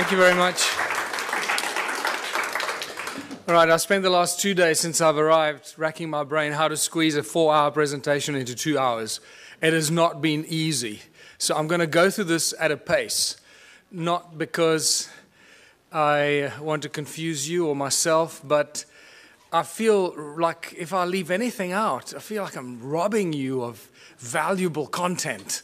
Thank you very much. All right, I spent the last 2 days since I've arrived racking my brain how to squeeze a 4-hour presentation into 2 hours. It has not been easy. So I'm going to go through this at a pace, not because I want to confuse you or myself, but I feel like if I leave anything out, I feel like I'm robbing you of valuable content.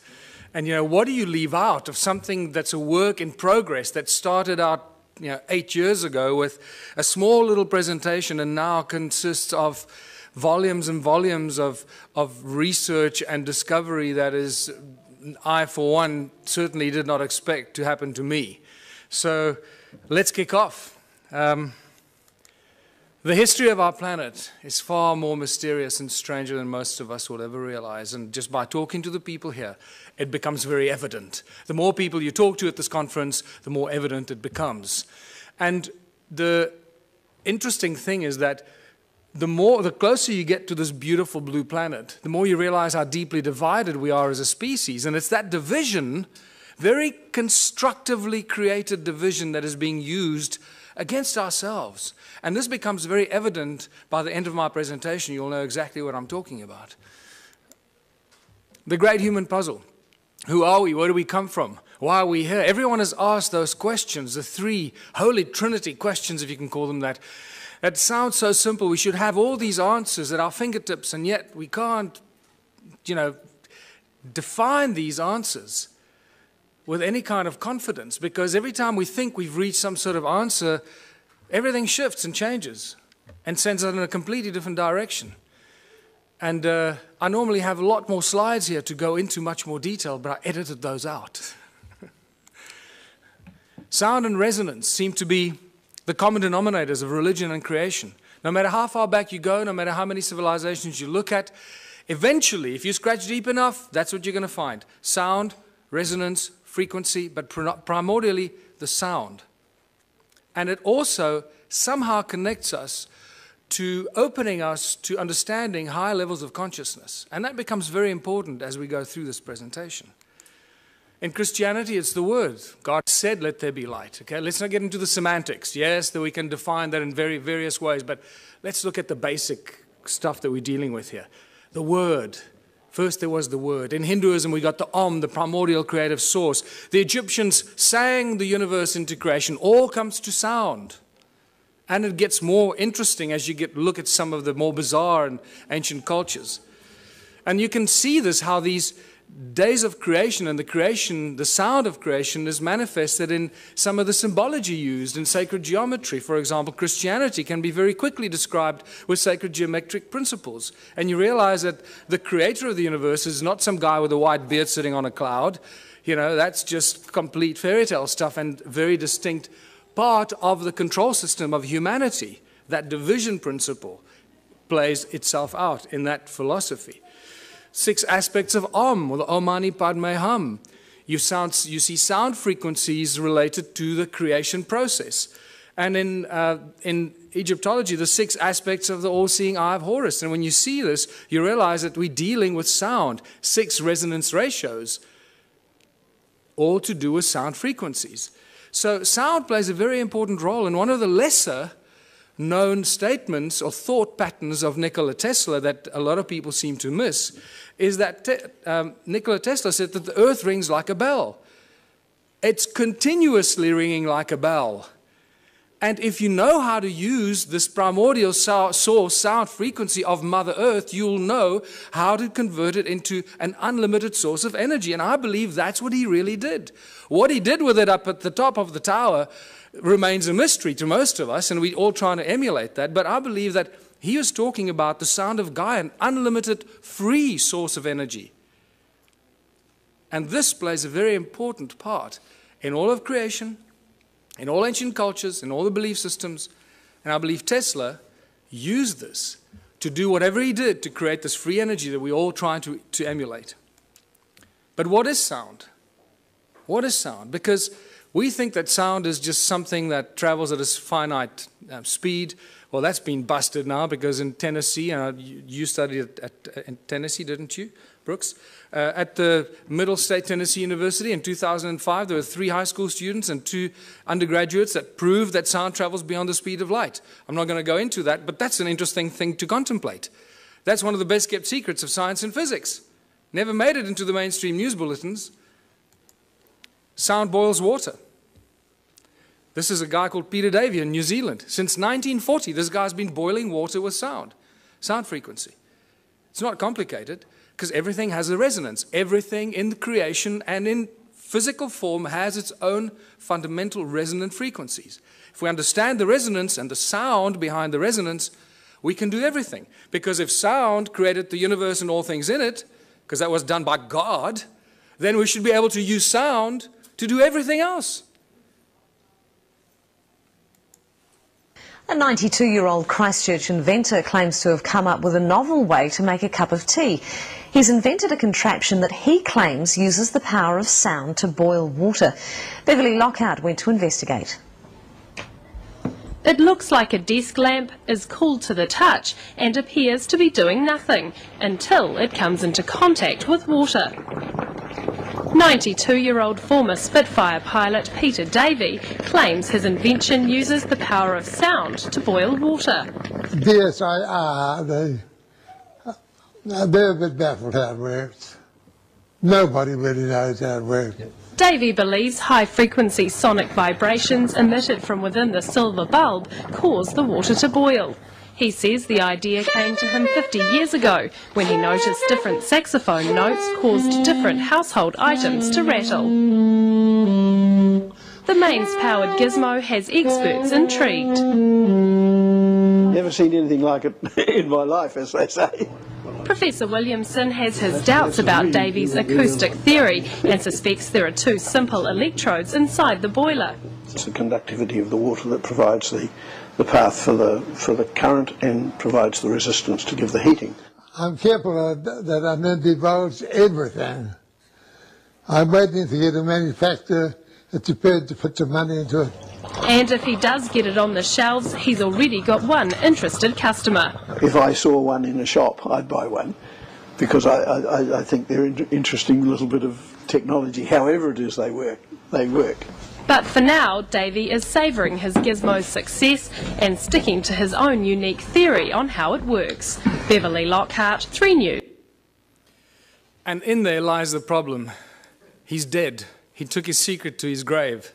And, what do you leave out of something that's a work in progress that started out 8 years ago with a small little presentation and now consists of volumes and volumes of research and discovery that is, I, for one, certainly did not expect to happen to me. So let's kick off. The history of our planet is far more mysterious and stranger than most of us will ever realize. And just by talking to the people here, it becomes very evident. The more people you talk to at this conference, the more evident it becomes. And the interesting thing is that the closer you get to this beautiful blue planet, the more you realize how deeply divided we are as a species. And it's that division, very constructively created division, that is being used against ourselves. And this becomes very evident by the end of my presentation. You'll know exactly what I'm talking about. The great human puzzle. Who are we? Where do we come from? Why are we here? Everyone has asked those questions, the three Holy Trinity questions, if you can call them that. It sounds so simple. We should have all these answers at our fingertips, and yet we can't, define these answers with any kind of confidence, because every time we think we've reached some sort of answer, everything shifts and changes and sends us in a completely different direction. And I normally have a lot more slides here to go into much more detail, but I edited those out. Sound and resonance seem to be the common denominators of religion and creation. No matter how far back you go, no matter how many civilizations you look at, eventually, if you scratch deep enough, that's what you're going to find. Sound, resonance, frequency, but primordially the sound. And it also somehow connects us to opening us to understanding higher levels of consciousness. And that becomes very important as we go through this presentation. In Christianity, it's the word. God said, let there be light. Okay, let's not get into the semantics. Yes, that we can define that in very various ways, but let's look at the basic stuff that we're dealing with here. The word. First there was the word. In Hinduism, we got the Om, the primordial creative source. The Egyptians sang the universe into creation. All comes to sound. And it gets more interesting as you look at some of the more bizarre and ancient cultures. And you can see this, how these days of creation and the sound of creation is manifested in some of the symbology used in sacred geometry. For example, Christianity can be very quickly described with sacred geometric principles. And you realize that the creator of the universe is not some guy with a white beard sitting on a cloud. That's just complete fairy tale stuff and very distinct part of the control system of humanity. That division principle plays itself out in that philosophy. 6 aspects of Om, or the Om Mani Padme Hum. You see sound frequencies related to the creation process. And in Egyptology, the 6 aspects of the all-seeing eye of Horus. And when you see this, you realize that we're dealing with sound, 6 resonance ratios, all to do with sound frequencies. So sound plays a very important role, and one of the lesser known statements or thought patterns of Nikola Tesla that a lot of people seem to miss is that Nikola Tesla said that the earth rings like a bell. It's continuously ringing like a bell. And if you know how to use this primordial source sound frequency of Mother Earth, you'll know how to convert it into an unlimited source of energy. And I believe that's what he really did. What he did with it up at the top of the tower remains a mystery to most of us, and we're all trying to emulate that. But I believe that he was talking about the sound of Gaia, an unlimited free source of energy. And this plays a very important part in all of creation, in all ancient cultures, in all the belief systems. And I believe Tesla used this to do whatever he did to create this free energy that we're all trying to emulate. But what is sound? What is sound? Because We think that sound is just something that travels at a finite speed. Well, that's been busted now, because in Tennessee, and you studied in Tennessee, didn't you, Brooks? At the Middle State Tennessee University in 2005, there were 3 high school students and 2 undergraduates that proved that sound travels beyond the speed of light. I'm not going to go into that, but that's an interesting thing to contemplate. That's one of the best kept secrets of science and physics. Never made it into the mainstream news bulletins. Sound boils water. This is a guy called Peter Davey in New Zealand. Since 1940, this guy's been boiling water with sound frequency. It's not complicated, because everything has a resonance. Everything in the creation and in physical form has its own fundamental resonant frequencies. If we understand the resonance and the sound behind the resonance, we can do everything. Because if sound created the universe and all things in it, because that was done by God, then we should be able to use sound to do everything else. A 92-year-old Christchurch inventor claims to have come up with a novel way to make a cup of tea. He's invented a contraption that he claims uses the power of sound to boil water. Beverly Lockhart went to investigate. It looks like a desk lamp, is cool to the touch and appears to be doing nothing until it comes into contact with water. 92-year-old former Spitfire pilot Peter Davey claims his invention uses the power of sound to boil water. DSIR, they're a bit baffled how it works. Nobody really knows how it works. Davey believes high-frequency sonic vibrations emitted from within the silver bulb cause the water to boil. He says the idea came to him 50 years ago when he noticed different saxophone notes caused different household items to rattle. The mains-powered gizmo has experts intrigued. Never seen anything like it in my life, as they say. Professor Williamson has his doubts about Davey's acoustic theory and suspects there are 2 simple electrodes inside the boiler. It's the conductivity of the water that provides the path for the current and provides the resistance to give the heating. I'm careful that I don't divulge everything. I'm waiting to get a manufacturer that's prepared to put some money into it. And if he does get it on the shelves, he's already got one interested customer. If I saw one in a shop, I'd buy one, because I think they're an interesting little bit of technology. However it is they work. But for now, Davey is savouring his gizmo's success and sticking to his own unique theory on how it works. Beverly Lockhart, 3 News. And in there lies the problem. He's dead. He took his secret to his grave.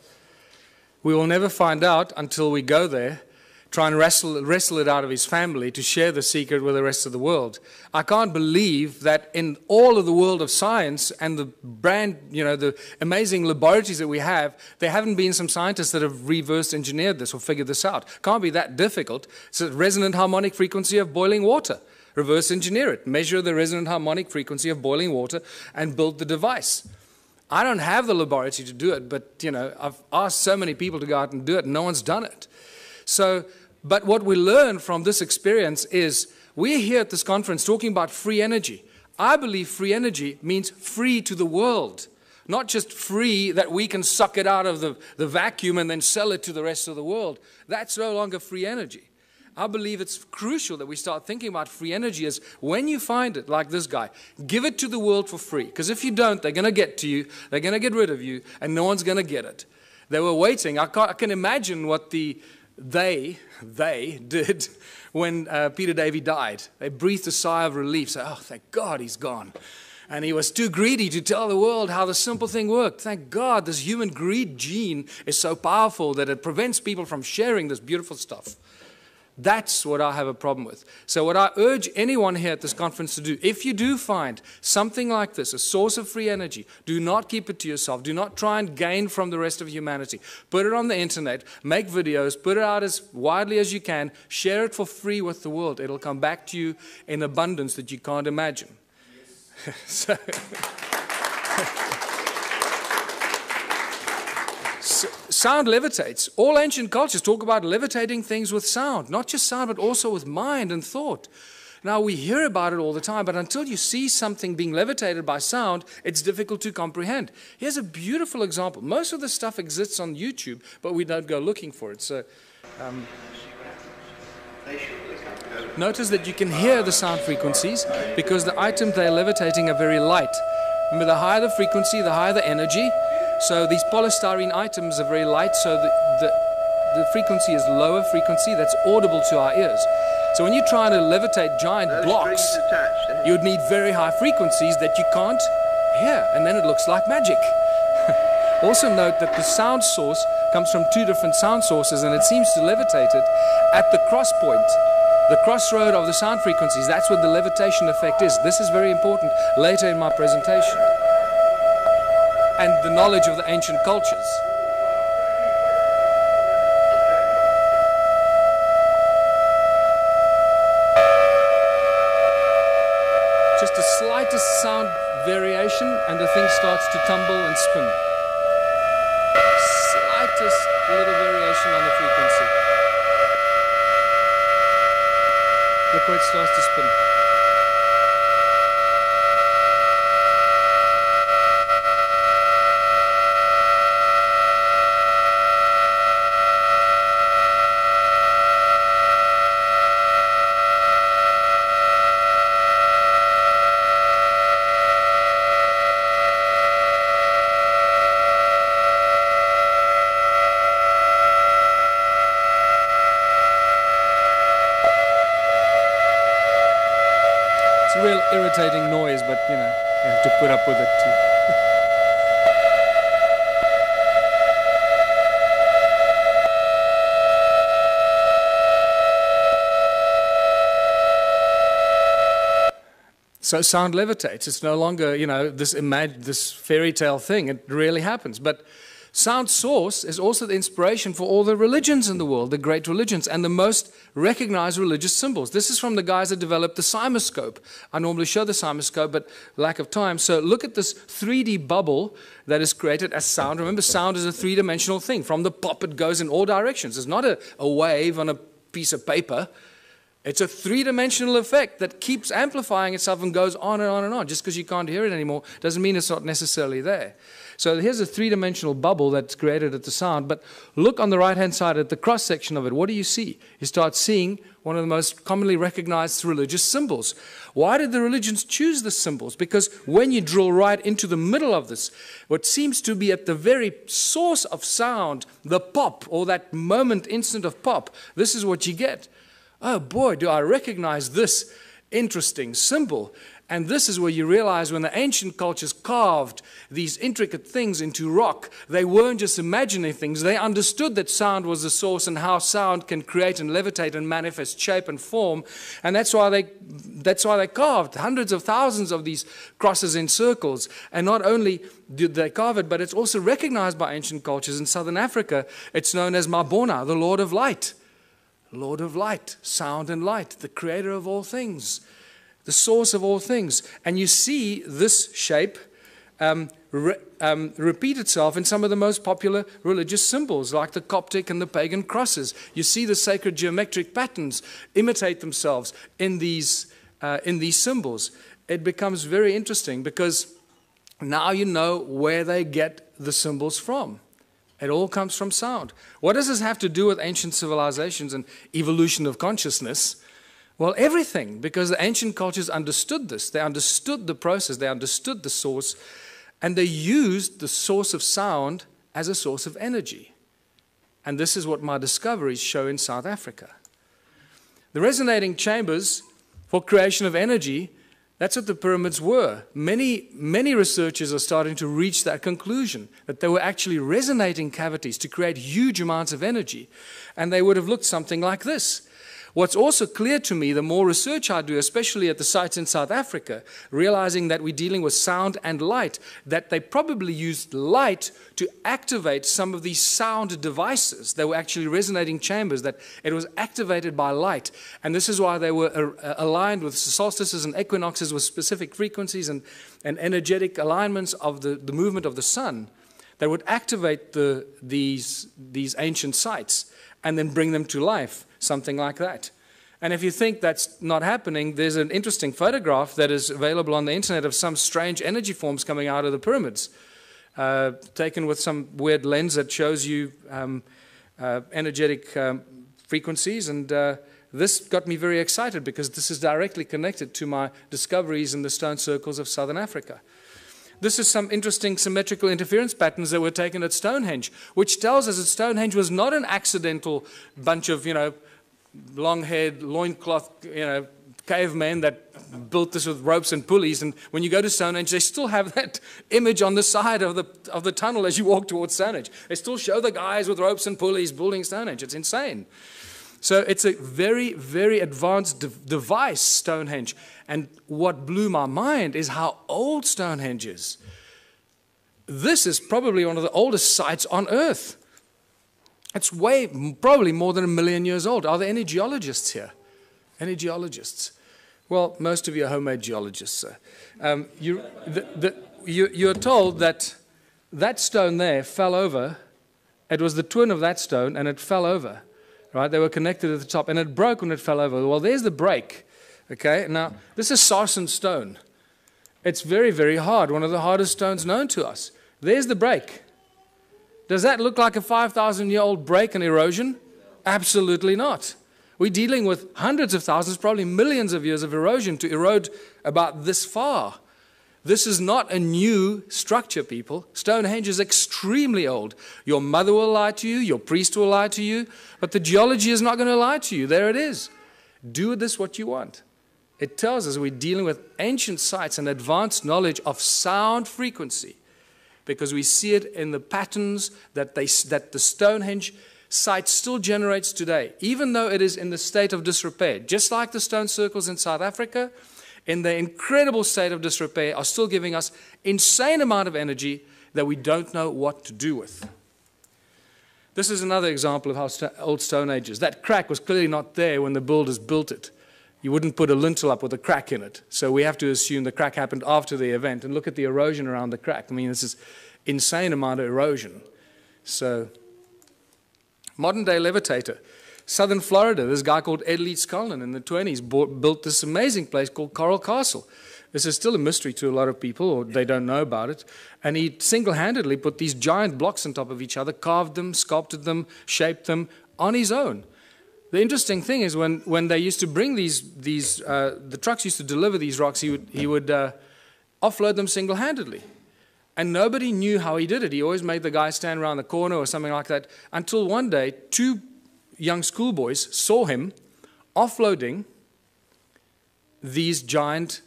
We will never find out until we go there, try and wrestle it out of his family to share the secret with the rest of the world. I can't believe that in all of the world of science and the the amazing laboratories that we have, there haven't been some scientists that have reverse engineered this or figured this out. Can't be that difficult. It's a resonant harmonic frequency of boiling water. Reverse engineer it. Measure the resonant harmonic frequency of boiling water and build the device. I don't have the laboratory to do it, but I've asked so many people to go out and do it, and no one's done it. So, but what we learn from this experience is we're here at this conference talking about free energy. I believe free energy means free to the world, not just free that we can suck it out of the vacuum and then sell it to the rest of the world. That's no longer free energy. I believe it's crucial that we start thinking about free energy as when you find it, like this guy, give it to the world for free. Because if you don't, they're going to get to you, they're going to get rid of you, and no one's going to get it. They were waiting. I can imagine what they did when Peter Davey died. They breathed a sigh of relief, say, oh, thank God he's gone. And he was too greedy to tell the world how the simple thing worked. Thank God this human greed gene is so powerful that it prevents people from sharing this beautiful stuff. That's what I have a problem with. So what I urge anyone here at this conference to do, if you do find something like this, a source of free energy, do not keep it to yourself. Do not try and gain from the rest of humanity. Put it on the internet, make videos, put it out as widely as you can, share it for free with the world. It'll come back to you in abundance that you can't imagine. Yes. Sound levitates. All ancient cultures talk about levitating things with sound. Not just sound, but also with mind and thought. Now, we hear about it all the time, but until you see something being levitated by sound, it's difficult to comprehend. Here's a beautiful example. Most of the stuff exists on YouTube, but we don't go looking for it. So, notice that you can hear the sound frequencies because the items they're levitating are very light. Remember, the higher the frequency, the higher the energy. So these polystyrene items are very light, so the frequency is lower frequency that's audible to our ears. So when you're trying to levitate giant blocks, you would need very high frequencies that you can't hear, and then it looks like magic. Also note that the sound source comes from two different sound sources, and it seems to levitate it at the cross point, the crossroad of the sound frequencies. That's what the levitation effect is. This is very important later in my presentation. And the knowledge of the ancient cultures. Just the slightest sound variation and the thing starts to tumble and spin. Slightest little variation on the frequency. Look where it starts to spin. Real irritating noise, but you know, you have to put up with it too. So sound levitates. It's no longer, you know, this fairy tale thing. It really happens. But sound source is also the inspiration for all the religions in the world, the great religions, and the most recognized religious symbols. This is from the guys that developed the cymoscope. I normally show the cymoscope, but lack of time. So look at this 3D bubble that is created as sound. Remember, sound is a three-dimensional thing. From the pop, it goes in all directions. It's not a wave on a piece of paper. It's a three-dimensional effect that keeps amplifying itself and goes on and on and on. Just because you can't hear it anymore doesn't mean it's not necessarily there. So here's a three-dimensional bubble that's created at the sound. But look on the right-hand side at the cross-section of it. What do you see? You start seeing one of the most commonly recognized religious symbols. Why did the religions choose the symbols? Because when you drill right into the middle of this, what seems to be at the very source of sound, the pop, or that moment, instant of pop, this is what you get. Oh boy, do I recognize this interesting symbol. And this is where you realize when the ancient cultures carved these intricate things into rock, they weren't just imagining things. They understood that sound was the source and how sound can create and levitate and manifest shape and form. And that's why they carved hundreds of thousands of these crosses in circles. And not only did they carve it, but it's also recognized by ancient cultures. In southern Africa, it's known as Mabona, the Lord of Light. Lord of Light, sound and light, the creator of all things, the source of all things. And you see this shape repeat itself in some of the most popular religious symbols, like the Coptic and the pagan crosses. You see the sacred geometric patterns imitate themselves in these symbols. It becomes very interesting because now you know where they get the symbols from. It all comes from sound. What does this have to do with ancient civilizations and evolution of consciousness? Well, everything, because the ancient cultures understood this. They understood the process. They understood the source. And they used the source of sound as a source of energy. And this is what my discoveries show in South Africa. The resonating chambers for creation of energy, that's what the pyramids were. Many researchers are starting to reach that conclusion, that they were actually resonating cavities to create huge amounts of energy. And they would have looked something like this. What's also clear to me, the more research I do, especially at the sites in South Africa, realizing that we're dealing with sound and light, that they probably used light to activate some of these sound devices. They were actually resonating chambers, that it was activated by light. And this is why they were aligned with solstices and equinoxes with specific frequencies and energetic alignments of the movement of the sun. They would activate these ancient sites and then bring them to life. Something like that. And if you think that's not happening, there's an interesting photograph that is available on the internet of some strange energy forms coming out of the pyramids, taken with some weird lens that shows you energetic frequencies. And this got me very excited because this is directly connected to my discoveries in the stone circles of southern Africa. This is some interesting symmetrical interference patterns that were taken at Stonehenge, which tells us that Stonehenge was not an accidental bunch of, long-haired, loincloth, cavemen that built this with ropes and pulleys. And when you go to Stonehenge, they still have that image on the side of the tunnel as you walk towards Stonehenge. They still show the guys with ropes and pulleys building Stonehenge. It's insane. So it's a very, very advanced device, Stonehenge. And what blew my mind is how old Stonehenge is. This is probably one of the oldest sites on Earth. It's probably more than 1 million years old. Are there any geologists here? Any geologists? Well, most of you are homemade geologists, sir. You're told that that stone there fell over. It was the twin of that stone, and it fell over. Right? They were connected at the top, and it broke when it fell over. Well, there's the break. Okay? Now, this is sarsen stone. It's very, very hard, one of the hardest stones known to us. There's the break. Does that look like a 5,000-year-old break and erosion? Absolutely not. We're dealing with hundreds of thousands, probably millions of years of erosion to erode about this far. This is not a new structure, people. Stonehenge is extremely old. Your mother will lie to you, your priest will lie to you, but the geology is not going to lie to you. There it is. Do with this what you want. It tells us we're dealing with ancient sites and advanced knowledge of sound frequency, because we see it in the patterns that the Stonehenge site still generates today, even though it is in the state of disrepair. Just like the stone circles in South Africa, in the incredible state of disrepair, are still giving us insane amount of energy that we don't know what to do with. This is another example of how old Stone Age is. That crack was clearly not there when the builders built it. You wouldn't put a lintel up with a crack in it. So we have to assume the crack happened after the event. And look at the erosion around the crack. I mean, this is insane amount of erosion. So, modern day levitator. Southern Florida, this guy called Ed Leeds Cullen in the 20s built this amazing place called Coral Castle. This is still a mystery to a lot of people, or they don't know about it. And he single-handedly put these giant blocks on top of each other, carved them, sculpted them, shaped them on his own. The interesting thing is when they used to bring the trucks used to deliver these rocks, he would offload them single-handedly. And nobody knew how he did it. He always made the guy stand around the corner or something like that, until one day, 2 young schoolboys saw him offloading these giant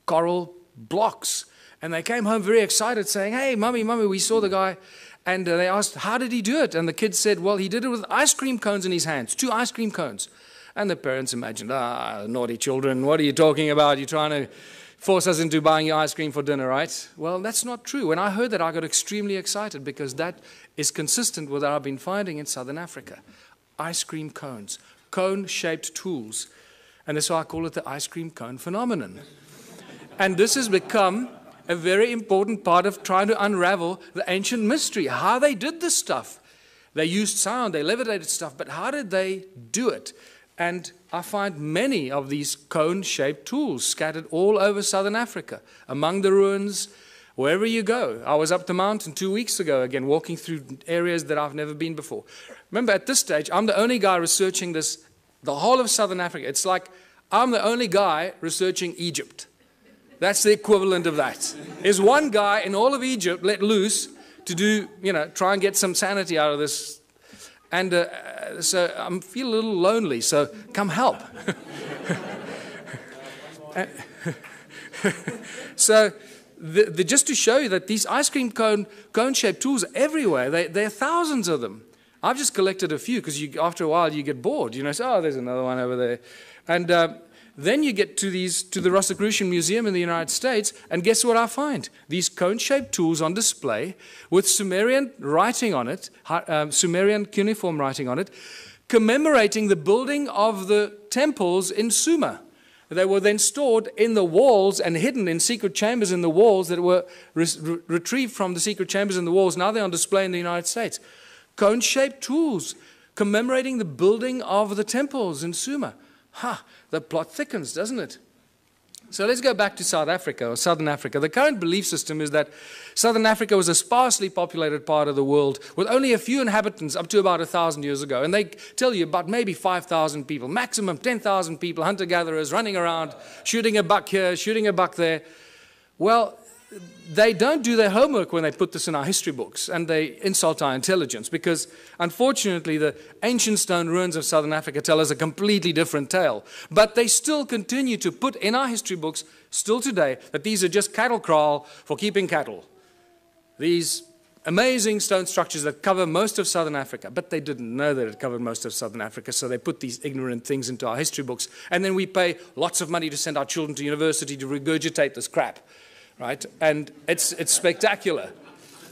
coral blocks. And they came home very excited saying, "Hey, Mummy, we saw the guy." And they asked, "How did he do it?" And the kid said, "Well, he did it with ice cream cones in his hands, 2 ice cream cones." And the parents imagined, naughty children, what are you talking about? You're trying to force us into buying your ice cream for dinner, right? Well, that's not true. When I heard that, I got extremely excited, because that is consistent with what I've been finding in southern Africa. Ice cream cones, cone-shaped tools. And that's why I call it the ice cream cone phenomenon. And this has become a very important part of trying to unravel the ancient mystery, how they did this stuff. They used sound, they levitated stuff, but how did they do it? And I find many of these cone-shaped tools scattered all over southern Africa, among the ruins, wherever you go. I was up the mountain 2 weeks ago, again, walking through areas that I've never been before. Remember, at this stage, I'm the only guy researching this, the whole of southern Africa. It's like I'm the only guy researching Egypt. That's the equivalent of that. There's one guy in all of Egypt let loose to do, try and get some sanity out of this. And so I feel a little lonely, so come help. So just to show you that these ice cream cone-shaped tools are everywhere. There are thousands of them. I've just collected a few, because after a while you get bored. So, there's another one over there. And then you get to the Rosicrucian Museum in the United States, and guess what I find? These cone-shaped tools on display with Sumerian writing on it, Sumerian cuneiform writing on it, commemorating the building of the temples in Sumer. They were then stored in the walls and hidden in secret chambers in the walls that were retrieved from the secret chambers in the walls. Now they're on display in the United States. Cone-shaped tools commemorating the building of the temples in Sumer. The plot thickens, doesn't it? So let's go back to South Africa, or Southern Africa. The current belief system is that Southern Africa was a sparsely populated part of the world with only a few inhabitants up to about 1,000 years ago. And they tell you about maybe 5,000 people, maximum 10,000 people, hunter-gatherers running around, shooting a buck here, shooting a buck there. Well, they don't do their homework when they put this in our history books, and they insult our intelligence, because unfortunately the ancient stone ruins of Southern Africa tell us a completely different tale. But they still continue to put in our history books, still today, that these are just cattle kraal for keeping cattle. These amazing stone structures that cover most of Southern Africa, but they didn't know that it covered most of Southern Africa, so they put these ignorant things into our history books, and then we pay lots of money to send our children to university to regurgitate this crap. Right? And it's spectacular.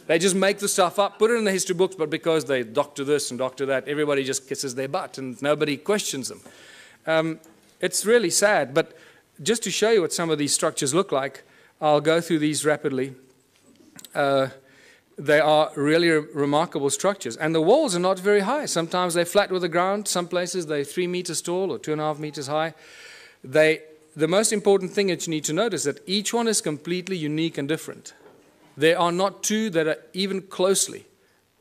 They just make the stuff up, put it in the history books, but because they doctor this and doctor that, everybody just kisses their butt and nobody questions them. It's really sad, but just to show you what some of these structures look like, I'll go through these rapidly. They are really remarkable structures. And the walls are not very high. Sometimes they're flat with the ground. Some places they're 3 meters tall or 2.5 meters high. The most important thing that you need to notice is that each one is completely unique and different. There are not two that are even closely,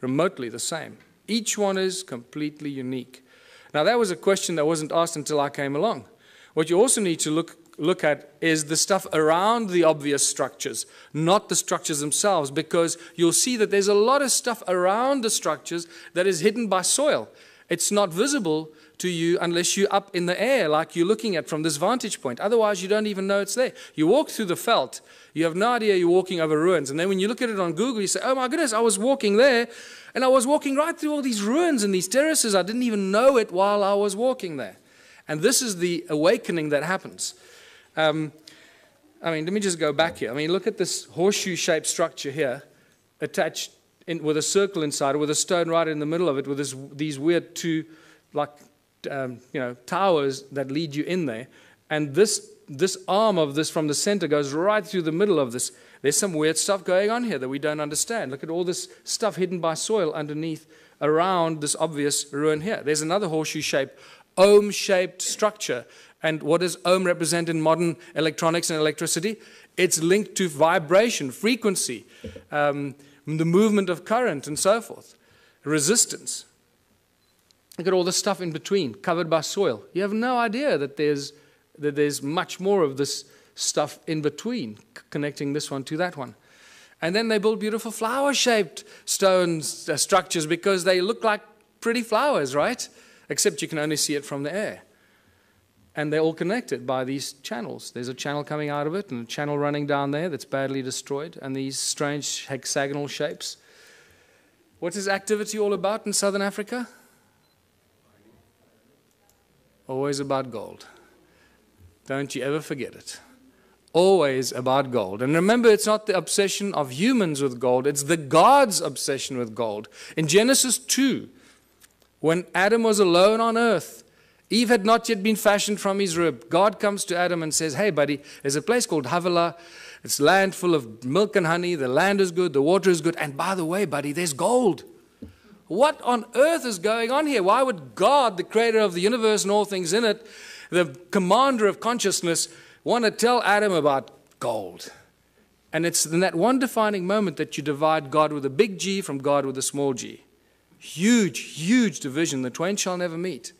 remotely the same. Each one is completely unique. Now, that was a question that wasn't asked until I came along. What you also need to look at is the stuff around the obvious structures, not the structures themselves, because you'll see that there's a lot of stuff around the structures that is hidden by soil. It's not visible to you unless you're up in the air, like you're looking at from this vantage point. Otherwise, you don't even know it's there. You walk through the veld, you have no idea you're walking over ruins. And then when you look at it on Google, you say, oh my goodness, I was walking there, and I was walking right through all these ruins and these terraces. I didn't even know it while I was walking there. And this is the awakening that happens. Let me just go back here. Look at this horseshoe-shaped structure here, attached with a circle inside, with a stone right in the middle of it, with these weird two, towers that lead you in there. And this arm of this from the center goes right through the middle of this. There's some weird stuff going on here that we don't understand. Look at all this stuff hidden by soil underneath, around this obvious ruin here. There's another horseshoe-shaped, ohm-shaped structure. And what does ohm represent in modern electronics and electricity? It's linked to vibration, frequency, the movement of current, and so forth. Resistance. Look at all the stuff in between, covered by soil. You have no idea that there's much more of this stuff in between, connecting this one to that one. And then they build beautiful flower-shaped stone structures because they look like pretty flowers, right? Except you can only see it from the air. And they're all connected by these channels. There's a channel coming out of it and a channel running down there that's badly destroyed, and these strange hexagonal shapes. What is activity all about in Southern Africa? Always about gold. Don't you ever forget it. Always about gold. And remember, it's not the obsession of humans with gold, it's the God's obsession with gold. In Genesis 2, when Adam was alone on earth, Eve had not yet been fashioned from his rib. God comes to Adam and says, hey buddy, there's a place called Havilah. It's land full of milk and honey. The land is good, the water is good. And by the way, buddy, there's gold. What on earth is going on here? Why would God, the creator of the universe and all things in it, the commander of consciousness, want to tell Adam about gold? And it's in that one defining moment that you divide God with a big G from God with a small g. Huge, huge division. The twain shall never meet.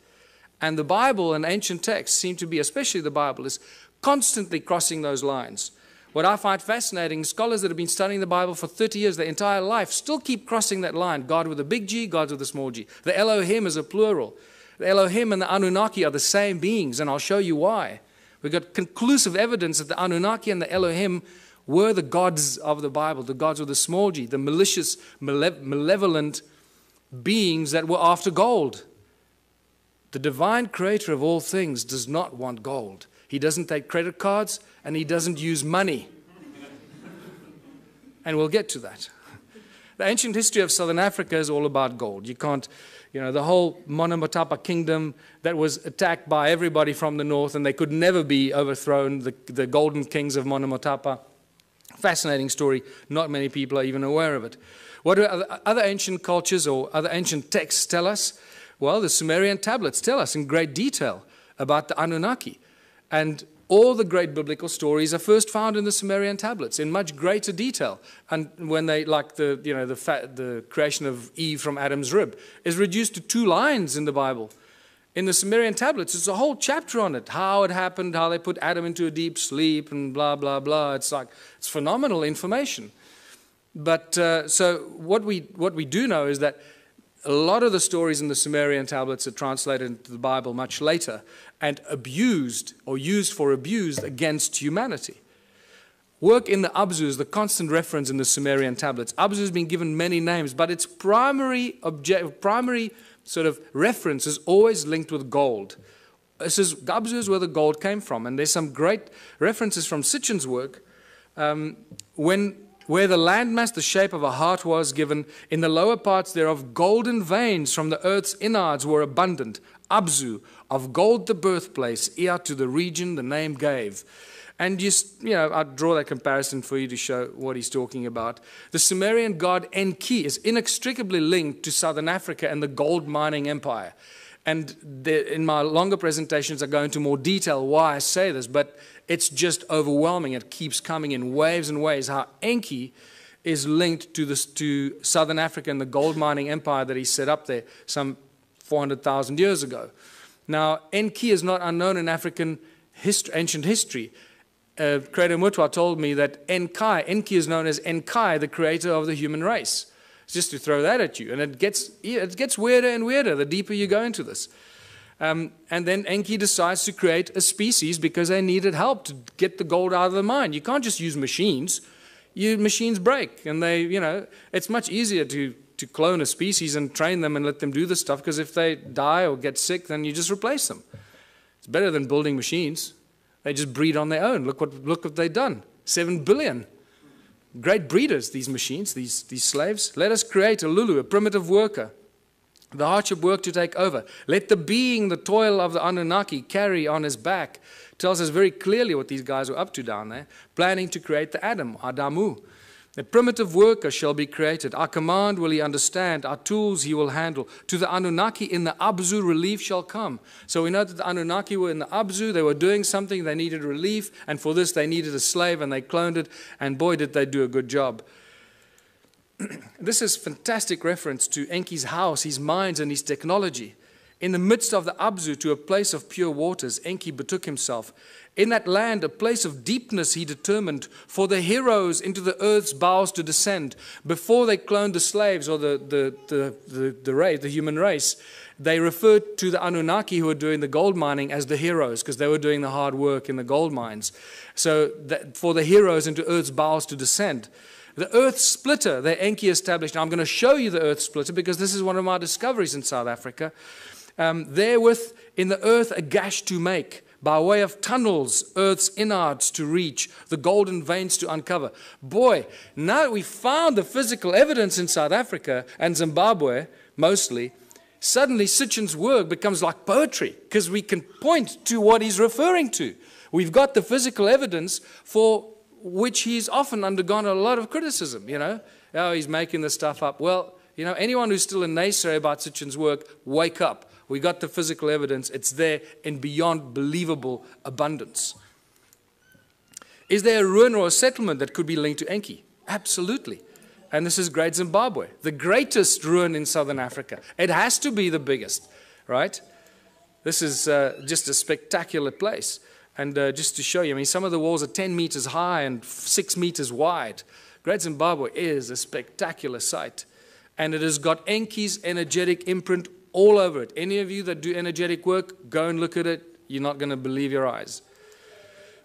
And the Bible and ancient texts seem to be, especially the Bible, is constantly crossing those lines. What I find fascinating, scholars that have been studying the Bible for 30 years, their entire life, still keep crossing that line. God with a big G, God with a small g. The Elohim is a plural. The Elohim and the Anunnaki are the same beings, and I'll show you why. We've got conclusive evidence that the Anunnaki and the Elohim were the gods of the Bible, the gods with a small g, the malicious, malevolent beings that were after gold. The divine creator of all things does not want gold. He doesn't take credit cards, and he doesn't use money. And we'll get to that. The ancient history of Southern Africa is all about gold. You can't, the whole Monomotapa kingdom that was attacked by everybody from the north, and they could never be overthrown, the golden kings of Monomotapa. Fascinating story. Not many people are even aware of it. What do other ancient cultures or other ancient texts tell us? Well, the Sumerian tablets tell us in great detail about the Anunnaki. And all the great biblical stories are first found in the Sumerian tablets in much greater detail. And when they, like the creation of Eve from Adam's rib, is reduced to 2 lines in the Bible. In the Sumerian tablets, it's a whole chapter on it, how it happened, how they put Adam into a deep sleep, and blah, blah, blah. It's phenomenal information. But so what we do know is that a lot of the stories in the Sumerian tablets are translated into the Bible much later and abused or used for abuse against humanity. Work in the Abzu is the constant reference in the Sumerian tablets. Abzu has been given many names, but its primary sort of reference is always linked with gold. Abzu is where the gold came from, and there's some great references from Sitchin's work where the landmass, the shape of a heart was given, in the lower parts thereof golden veins from the earth's innards were abundant. Abzu, of gold the birthplace, Ea to the region the name gave. And I draw that comparison for you to show what he's talking about. The Sumerian god Enki is inextricably linked to southern Africa and the gold mining empire. And in my longer presentations, I go into more detail why I say this, but it's just overwhelming. It keeps coming in waves and waves, how Enki is linked to southern Africa and the gold mining empire that he set up there some 400,000 years ago. Now, Enki is not unknown in African ancient history. Creator Mutwa told me that Enki is known as Enkai, the creator of the human race. Just to throw that at you. And it gets weirder and weirder the deeper you go into this. And then Enki decides to create a species because they needed help to get the gold out of the mine. You can't just use machines. Machines break. And it's much easier to clone a species and train them and let them do this stuff, because if they die or get sick, then you just replace them. It's better than building machines. They just breed on their own. Look what they've done. 7 billion. Great breeders, these machines, these slaves. Let us create a Lulu, a primitive worker. The hardship work to take over. Let the being, the toil of the Anunnaki carry on his back. Tells us very clearly what these guys were up to down there. Planning to create the Adam, Adamu. A primitive worker shall be created. Our command will he understand. Our tools he will handle. To the Anunnaki in the Abzu relief shall come. So we know that the Anunnaki were in the Abzu. They were doing something. They needed relief. And for this they needed a slave, and they cloned it. And boy, did they do a good job. This is fantastic reference to Enki's house, his mines, and his technology. In the midst of the Abzu, to a place of pure waters, Enki betook himself. In that land, a place of deepness he determined for the heroes into the earth's bowels to descend. Before they cloned the slaves or the human race, they referred to the Anunnaki who were doing the gold mining as the heroes, because they were doing the hard work in the gold mines. So for the heroes into earth's bowels to descend. The earth splitter that Enki established. Now I'm going to show you the earth splitter because this is one of my discoveries in South Africa. Therewith in the earth a gash to make, by way of tunnels, earth's innards to reach, the golden veins to uncover. Boy, now that we found the physical evidence in South Africa and Zimbabwe, mostly, suddenly Sitchin's work becomes like poetry, because we can point to what he's referring to. We've got the physical evidence for which he's often undergone a lot of criticism, Oh, he's making this stuff up. Well, anyone who's still a naysayer about Sitchin's work, wake up. We got the physical evidence. It's there in beyond believable abundance. Is there a ruin or a settlement that could be linked to Enki? Absolutely. And this is Great Zimbabwe, the greatest ruin in southern Africa. It has to be the biggest, right? This is just a spectacular place. And just to show you, some of the walls are 10 meters high and 6 meters wide. Great Zimbabwe is a spectacular sight. And it has got Enki's energetic imprint all over it. Any of you that do energetic work, go and look at it. You're not going to believe your eyes.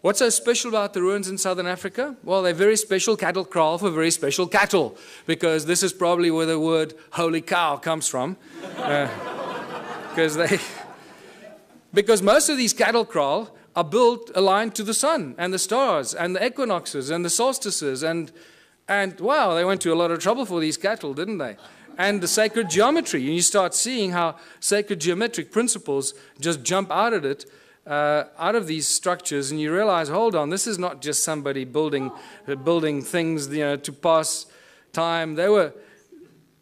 What's so special about the ruins in southern Africa? Well, they're very special cattle kraal for very special cattle, because this is probably where the word holy cow comes from. Because most of these cattle kraal are built aligned to the sun and the stars and the equinoxes and the solstices. And wow, they went to a lot of trouble for these cattle, didn't they? And the sacred geometry. And you start seeing how sacred geometric principles just jump out of these structures, and you realize, hold on, this is not just somebody building things, to pass time.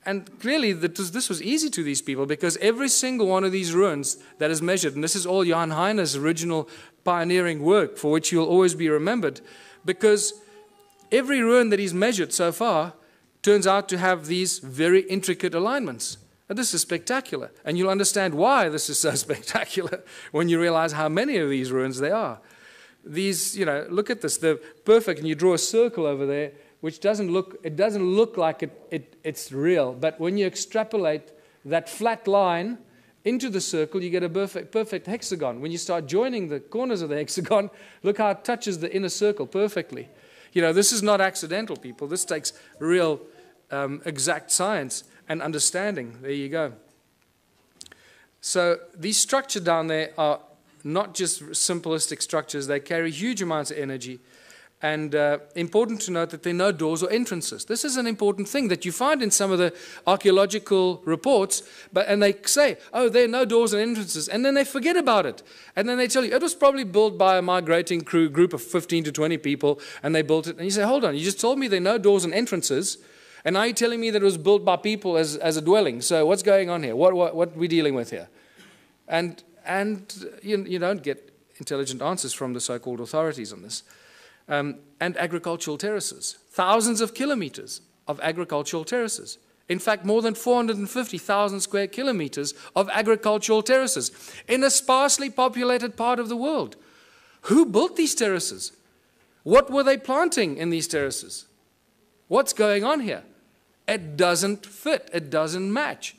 And clearly this was easy to these people, because every single one of these ruins that is measured, and this is all Jan Heine's original pioneering work for which you'll always be remembered, because every ruin that he's measured so far turns out to have these very intricate alignments. And this is spectacular. And you'll understand why this is so spectacular when you realize how many of these ruins there are. These, look at this. They're perfect, and you draw a circle over there, which doesn't look like it's real. But when you extrapolate that flat line into the circle, you get a perfect hexagon. When you start joining the corners of the hexagon, look how it touches the inner circle perfectly. This is not accidental, people. This takes real exact science and understanding. There you go. So these structures down there are not just simplistic structures. They carry huge amounts of energy. And important to note that there are no doors or entrances. This is an important thing that you find in some of the archaeological reports, and they say, oh, there are no doors and entrances, and then they forget about it. And then they tell you, it was probably built by a migrating group of 15 to 20 people, and they built it. And you say, hold on, you just told me there are no doors and entrances, and now you're telling me that it was built by people as a dwelling. So what's going on here? What are we dealing with here? And you don't get intelligent answers from the so-called authorities on this. And agricultural terraces. Thousands of kilometers of agricultural terraces. In fact, more than 450,000 square kilometers of agricultural terraces in a sparsely populated part of the world. Who built these terraces? What were they planting in these terraces? What's going on here? It doesn't fit. It doesn't match.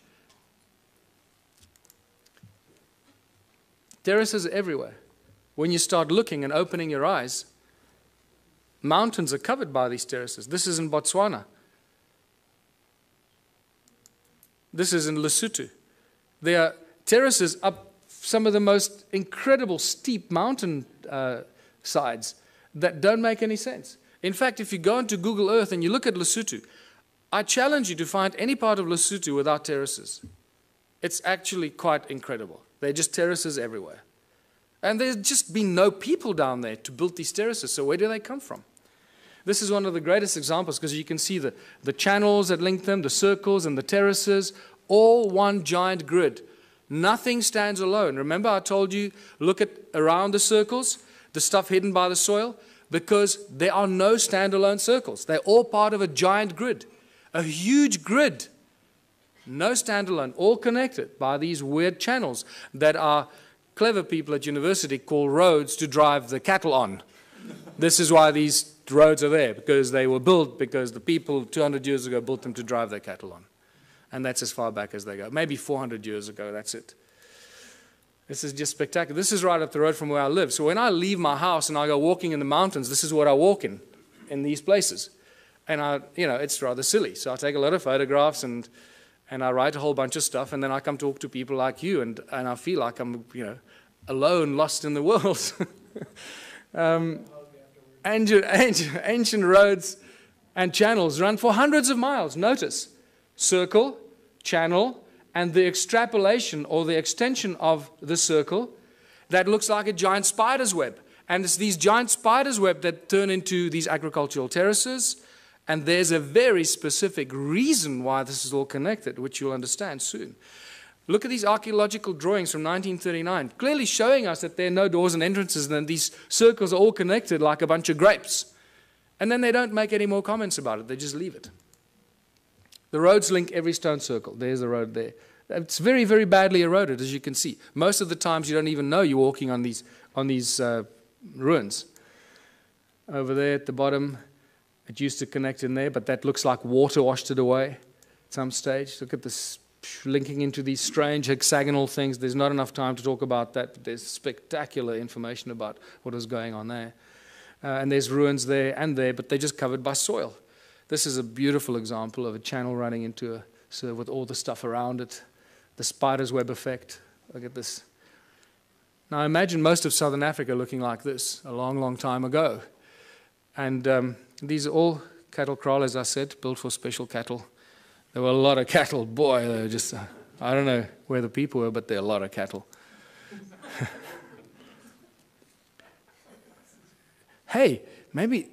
Terraces are everywhere. When you start looking and opening your eyes, mountains are covered by these terraces. This is in Botswana. This is in Lesotho. There are terraces up some of the most incredible steep mountain sides that don't make any sense. In fact, if you go into Google Earth and you look at Lesotho, I challenge you to find any part of Lesotho without terraces. It's actually quite incredible. They're just terraces everywhere. And there's just been no people down there to build these terraces, so where do they come from? This is one of the greatest examples, because you can see the channels that link them, the circles and the terraces, all one giant grid. Nothing stands alone. Remember I told you, look at around the circles, the stuff hidden by the soil, because there are no standalone circles. They're all part of a giant grid, a huge grid. No standalone, all connected by these weird channels that are clever people at university call roads to drive the cattle on. This is why these roads are there, because they were built because the people 200 years ago built them to drive their cattle on. And that's as far back as they go. Maybe 400 years ago, that's it. This is just spectacular. This is right up the road from where I live. So when I leave my house and I go walking in the mountains, this is what I walk in these places. And it's rather silly. So I take a lot of photographs and I write a whole bunch of stuff, and then I come talk to people like you, and I feel like I'm, alone, lost in the world. Ancient roads and channels run for hundreds of miles. Notice, circle, channel, and the extrapolation or the extension of the circle that looks like a giant spider's web. And it's these giant spider's web that turn into these agricultural terraces. And there's a very specific reason why this is all connected, which you'll understand soon. Look at these archaeological drawings from 1939, clearly showing us that there are no doors and entrances, and these circles are all connected like a bunch of grapes. And then they don't make any more comments about it, they just leave it. The roads link every stone circle. There's the road there. It's very, very badly eroded, as you can see. Most of the times you don't even know you're walking on these ruins. Over there at the bottom, it used to connect in there, but that looks like water washed it away at some stage. Look at this linking into these strange hexagonal things. There's not enough time to talk about that, but there's spectacular information about what was going on there. And there's ruins there and there, but they're just covered by soil. This is a beautiful example of a channel running into with all the stuff around it. The spider's web effect. Look at this. Now imagine most of southern Africa looking like this a long, long time ago. And these are all cattle kraal, as I said, built for special cattle. There were a lot of cattle. Boy, they were just, I don't know where the people were, but there are a lot of cattle. Hey, maybe...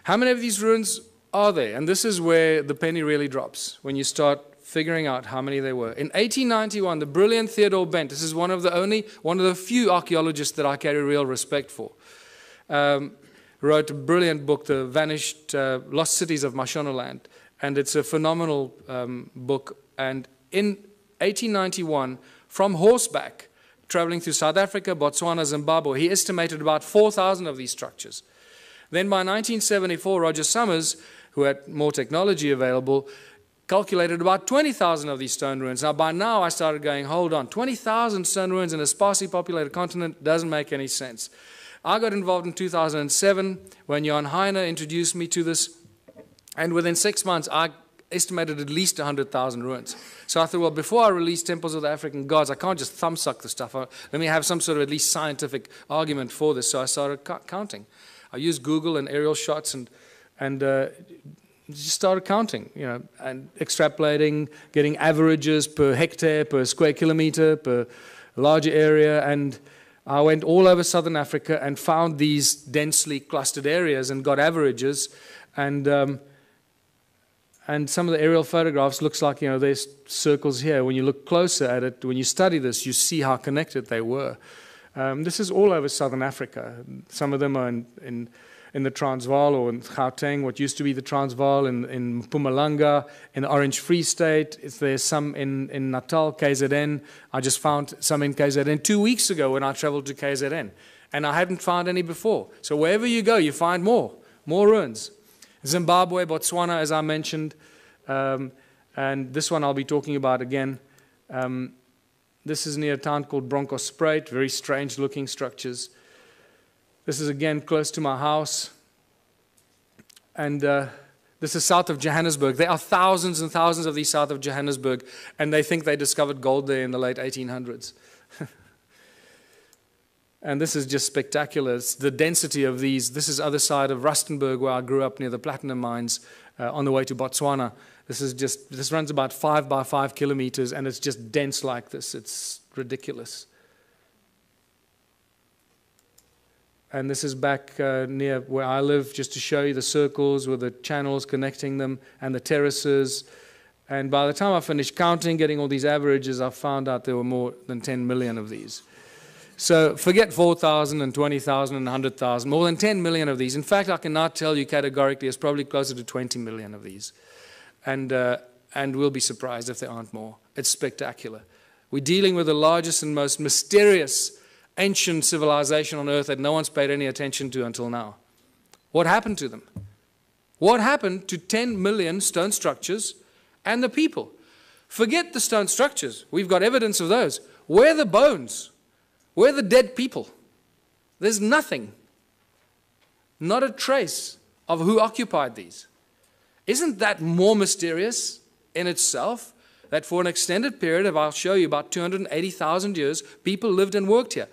How many of these ruins are there. And this is where the penny really drops, when you start figuring out how many there were. In 1891, the brilliant Theodore Bent, this is one of the few archaeologists that I carry real respect for, wrote a brilliant book, The Vanished Lost Cities of Mashonaland. And it's a phenomenal book. And in 1891, from horseback, traveling through South Africa, Botswana, Zimbabwe, he estimated about 4,000 of these structures. Then by 1974, Roger Summers, who had more technology available, calculated about 20,000 of these stone ruins. Now, by now, I started going, hold on, 20,000 stone ruins in a sparsely populated continent doesn't make any sense. I got involved in 2007 when Jan Heine introduced me to this, and within 6 months, I estimated at least 100,000 ruins. So I thought, well, before I release Temples of the African Gods, I can't just thumbsuck the stuff. Let me have some sort of at least scientific argument for this. So I started counting. I used Google and aerial shots and just started counting, and extrapolating, getting averages per hectare, per square kilometer, per larger area. And I went all over southern Africa and found these densely clustered areas and got averages. And some of the aerial photographs looks like, there's circles here. When you look closer at it, when you study this, you see how connected they were. This is all over southern Africa. Some of them are in the Transvaal or in Gauteng, what used to be the Transvaal, in Mpumalanga, in the Orange Free State. There's some in Natal, KZN. I just found some in KZN 2 weeks ago when I traveled to KZN. And I hadn't found any before. So wherever you go, you find more ruins. Zimbabwe, Botswana, as I mentioned. And this one I'll be talking about again. This is near a town called Bronkhorstspruit, very strange looking structures. This is again close to my house. And this is south of Johannesburg. There are thousands and thousands of these south of Johannesburg, and they think they discovered gold there in the late 1800s. And this is just spectacular. It's the density of these. This is other side of Rustenburg, where I grew up near the platinum mines on the way to Botswana. This runs about 5 by 5 kilometers, and it's just dense like this. It's ridiculous. And this is back near where I live, just to show you the circles with the channels connecting them and the terraces. And by the time I finished counting, getting all these averages, I found out there were more than 10 million of these. So forget 4,000 and 20,000 and 100,000, more than 10 million of these. In fact, I can now tell you categorically it's probably closer to 20 million of these. And we'll be surprised if there aren't more. It's spectacular. We're dealing with the largest and most mysterious ancient civilization on earth that no one's paid any attention to until now. What happened to them? What happened to 10 million stone structures and the people? Forget the stone structures. We've got evidence of those. Where are the bones? Where are the dead people? There's nothing. Not a trace of who occupied these. Isn't that more mysterious in itself? That for an extended period of, I'll show you, about 280,000 years, people lived and worked here.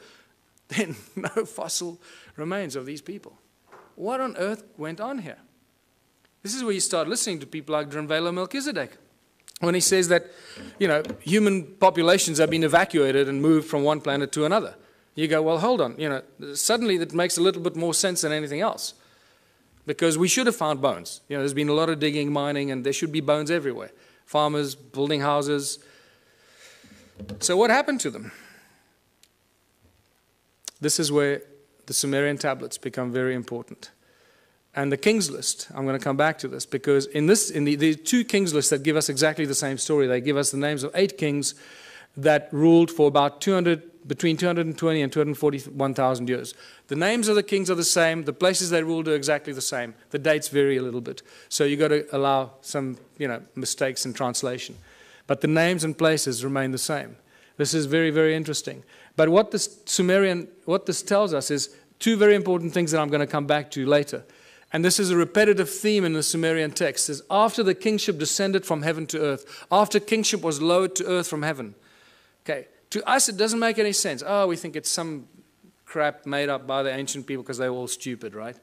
Then no fossil remains of these people. What on earth went on here? This is where you start listening to people like Drunvalo Melchizedek, when he says that, human populations have been evacuated and moved from one planet to another. You go, well, hold on. Suddenly that makes a little bit more sense than anything else. Because we should have found bones. There's been a lot of digging, mining, and there should be bones everywhere. Farmers, building houses. So what happened to them? This is where the Sumerian tablets become very important. And the King's List, I'm going to come back to this, because in the two King's Lists that give us exactly the same story, they give us the names of 8 kings that ruled for about between 220 and 241,000 years. The names of the kings are the same, the places they ruled are exactly the same. The dates vary a little bit. So you've got to allow some, mistakes in translation. But the names and places remain the same. This is very, very interesting. But what this tells us is 2 very important things that I'm going to come back to later. And this is a repetitive theme in the Sumerian text. Is after the kingship descended from heaven to earth, after kingship was lowered to earth from heaven. Okay, to us it doesn't make any sense. Oh, we think it's some crap made up by the ancient people because they were all stupid, right?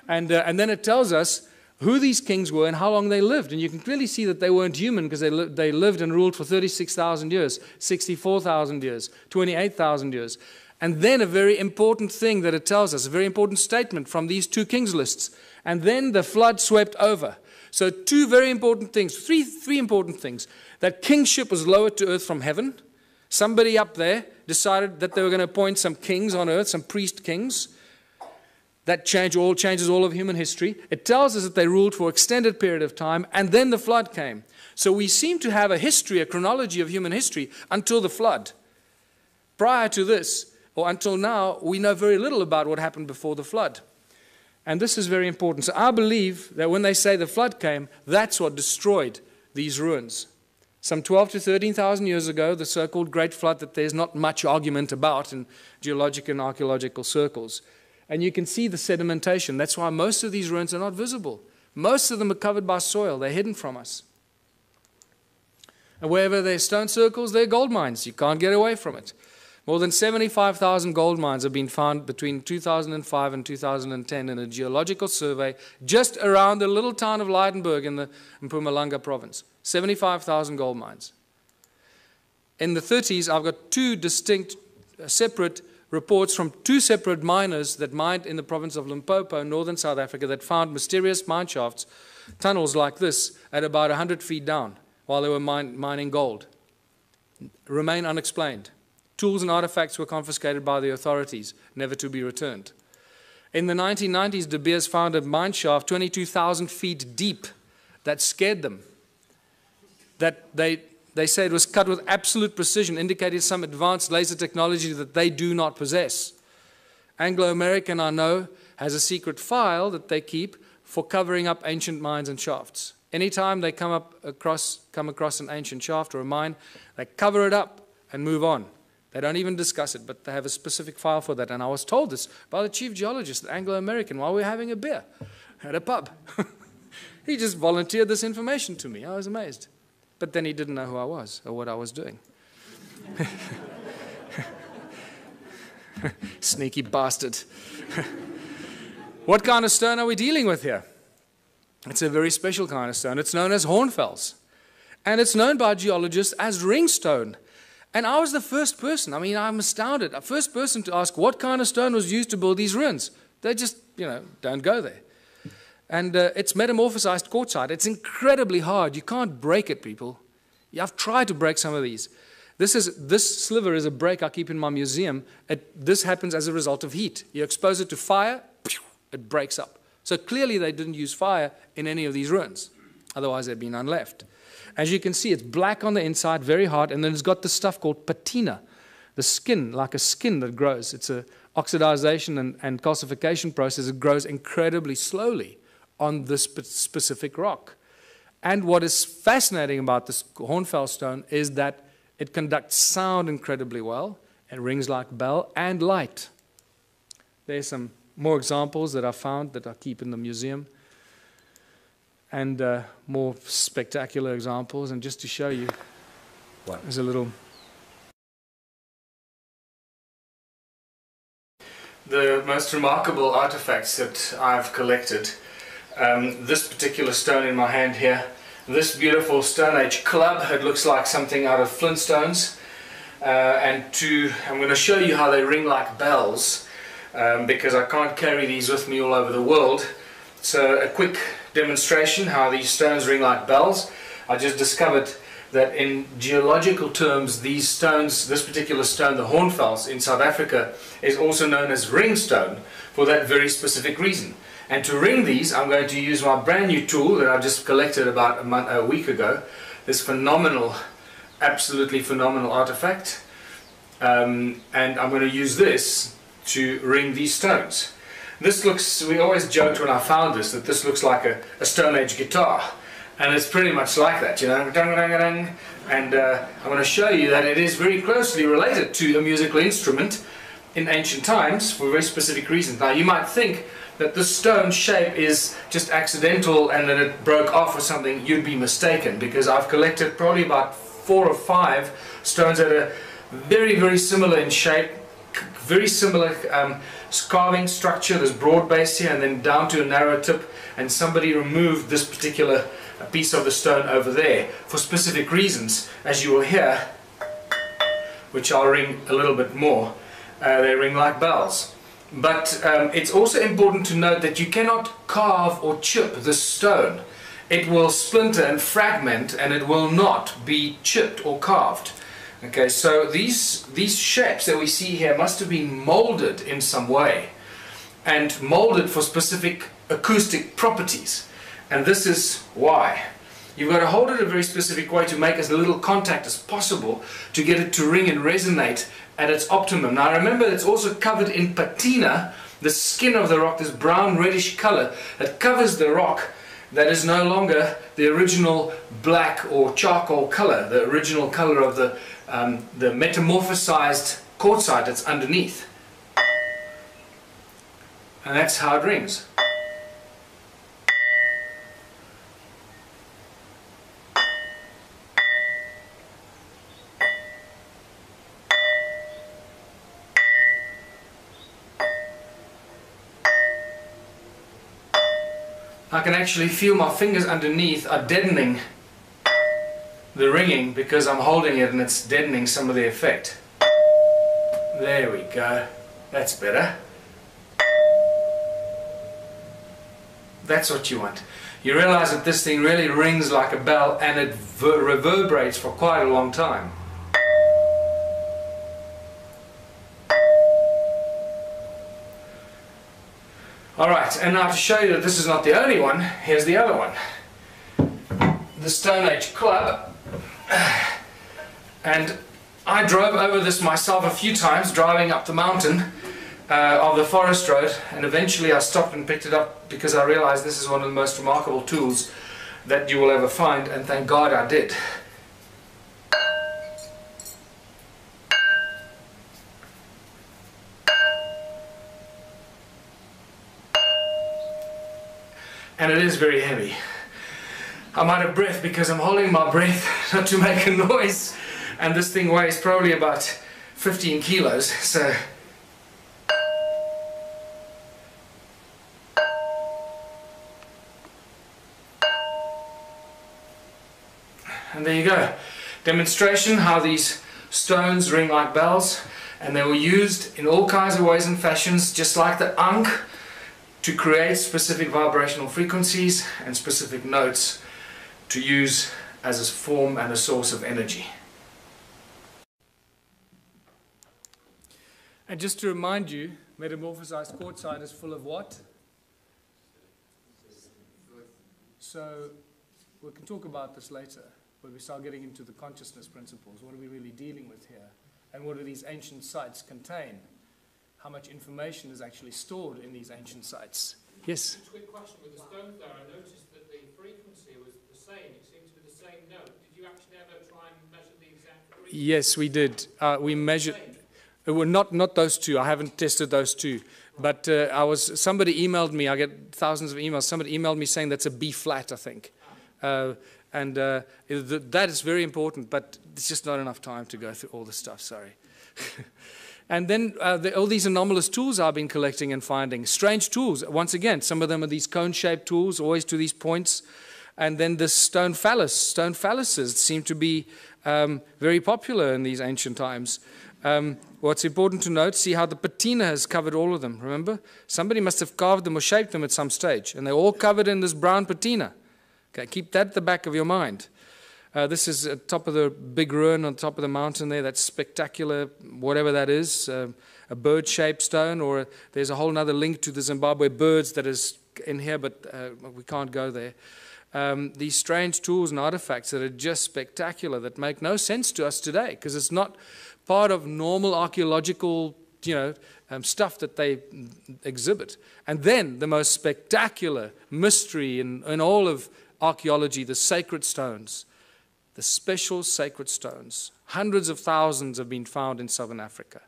And then it tells us who these kings were and how long they lived. And you can clearly see that they weren't human, because they lived and ruled for 36,000 years, 64,000 years, 28,000 years. And then a very important thing that it tells us, a very important statement from these 2 Kings Lists. And then the flood swept over. So two very important things, three important things. That kingship was lowered to earth from heaven. Somebody up there decided that they were going to appoint some kings on earth, some priest kings. That changes all of human history. It tells us that they ruled for an extended period of time, and then the flood came. So we seem to have a history, a chronology of human history until the flood. Prior to this, or until now, we know very little about what happened before the flood. And this is very important. So I believe that when they say the flood came, that's what destroyed these ruins. Some 12 to 13,000 years ago, the so-called Great Flood that there's not much argument about in geologic and archaeological circles. And you can see the sedimentation. That's why most of these ruins are not visible. Most of them are covered by soil. They're hidden from us. And wherever there are stone circles, there are gold mines. You can't get away from it. More than 75,000 gold mines have been found between 2005 and 2010 in a geological survey just around the little town of Leidenburg in Mpumalanga province. 75,000 gold mines. In the 30s, I've got two distinct, separate reports from two separate miners that mined in the province of Limpopo, northern South Africa, that found mysterious mine shafts, tunnels like this, at about 100 feet down while they were mining gold. Remain unexplained. Tools and artifacts were confiscated by the authorities, never to be returned. In the 1990s, De Beers found a mine shaft 22,000 feet deep that scared them. That they say it was cut with absolute precision, indicating some advanced laser technology that they do not possess. Anglo American, I know, has a secret file that they keep for covering up ancient mines and shafts. Anytime they come across an ancient shaft or a mine, they cover it up and move on. They don't even discuss it, but they have a specific file for that. And I was told this by the chief geologist at Anglo American while we were having a beer at a pub. He just volunteered this information to me. I was amazed. But then he didn't know who I was or what I was doing. Sneaky bastard. What kind of stone are we dealing with here? It's a very special kind of stone. It's known as hornfels. And it's known by geologists as ringstone. And I was the first person, I'm astounded, the first person to ask what kind of stone was used to build these ruins. They just, don't go there. And it's metamorphosized quartzite. It's incredibly hard. You can't break it, people. I've tried to break some of these. This sliver is a break I keep in my museum. This happens as a result of heat. You expose it to fire, it breaks up. So clearly they didn't use fire in any of these ruins. Otherwise there'd be none left. As you can see, it's black on the inside, very hard, and then it's got this stuff called patina, the skin, like a skin that grows. It's an oxidization and calcification process. It grows incredibly slowly on this specific rock. And what is fascinating about this hornfels stone is that it conducts sound incredibly well. It rings like a bell and light. There's some more examples that I found that I keep in the museum. And more spectacular examples. And just to show you, there's a little... The most remarkable artifacts that I've collected, this particular stone in my hand here, this beautiful Stone Age club, it looks like something out of Flintstones. I'm going to show you how they ring like bells, because I can't carry these with me all over the world. So a quick demonstration how these stones ring like bells. I just discovered that in geological terms, these stones, this particular stone, the hornfels in South Africa, is also known as ringstone for that very specific reason. And to ring these, I'm going to use my brand new tool that I just collected about a week ago. This phenomenal, absolutely phenomenal artifact. And I'm going to use this to ring these stones. This looks, we always joked when I found this, that this looks like a Stone Age guitar. And it's pretty much like that, And I'm going to show you that it is very closely related to a musical instrument in ancient times for very specific reasons. Now you might think that the stone shape is just accidental and that it broke off or something. You'd be mistaken, because I've collected probably about 4 or 5 stones that are very, very similar in shape, very similar carving structure. There's broad base here and then down to a narrow tip, and somebody removed this particular piece of the stone over there for specific reasons, as you will hear, which I'll ring a little bit more. They ring like bells. But it's also important to note that you cannot carve or chip this stone. it will splinter and fragment, and it will not be chipped or carved. Okay, so these shapes that we see here must have been molded in some way, and molded for specific acoustic properties. And this is why. You've got to hold it a very specific way to make as little contact as possible to get it to ring and resonate at its optimum. Now remember, it's also covered in patina, the skin of the rock, this brown reddish color that covers the rock, that is no longer the original black or charcoal color, the original color of the metamorphosized quartzite that's underneath. And that's how it rings. I can actually feel my fingers underneath are deadening the ringing because I'm holding it and it's deadening some of the effect. There we go. That's better. That's what you want. You realize that this thing really rings like a bell and it reverberates for quite a long time. Alright, and now to show you that this is not the only one, here's the other one. The Stone Age Club. And I drove over this myself a few times, driving up the mountain of the forest road, and eventually I stopped and picked it up because I realized this is one of the most remarkable tools that you will ever find, and thank God I did. And it is very heavy. I'm out of breath because I'm holding my breath not to make a noise, and this thing weighs probably about 15 kilos, so and there you go. Demonstration how these stones ring like bells, and they were used in all kinds of ways and fashions, just like the Ankh, to create specific vibrational frequencies and specific notes to use as a form and a source of energy. And just to remind you, metamorphosized quartzite is full of what? So we can talk about this later, when we start getting into the consciousness principles. What are we really dealing with here? And what do these ancient sites contain? How much information is actually stored in these ancient sites? Yes? Just a quick question with the stones there. I noticed that the frequency was the same. It seemed to be the same note. Did you actually ever try and measure the exact frequency? Yes, we did. We measured. Well, not those two. I haven't tested those two. But somebody emailed me. I get thousands of emails. Somebody emailed me saying that's a B flat, I think. That is very important, but it's just not enough time to go through all the stuff. Sorry. And then all these anomalous tools I've been collecting and finding. Strange tools. Once again, some of them are these cone-shaped tools, always to these points. And then the stone phallus. Stone phalluses seem to be very popular in these ancient times. What's important to note, see how the patina has covered all of them, remember? Somebody must have carved them or shaped them at some stage. And they're all covered in this brown patina. Okay, keep that at the back of your mind. This is at top of the big ruin on top of the mountain there. That's spectacular, whatever that is, a bird-shaped stone, or there's a whole other link to the Zimbabwe birds that is in here, but we can't go there. These strange tools and artifacts that are just spectacular, that make no sense to us today, because it's not part of normal archaeological, stuff that they exhibit. And then the most spectacular mystery in all of archaeology, the sacred stones. The special sacred stones. Hundreds of thousands have been found in southern Africa.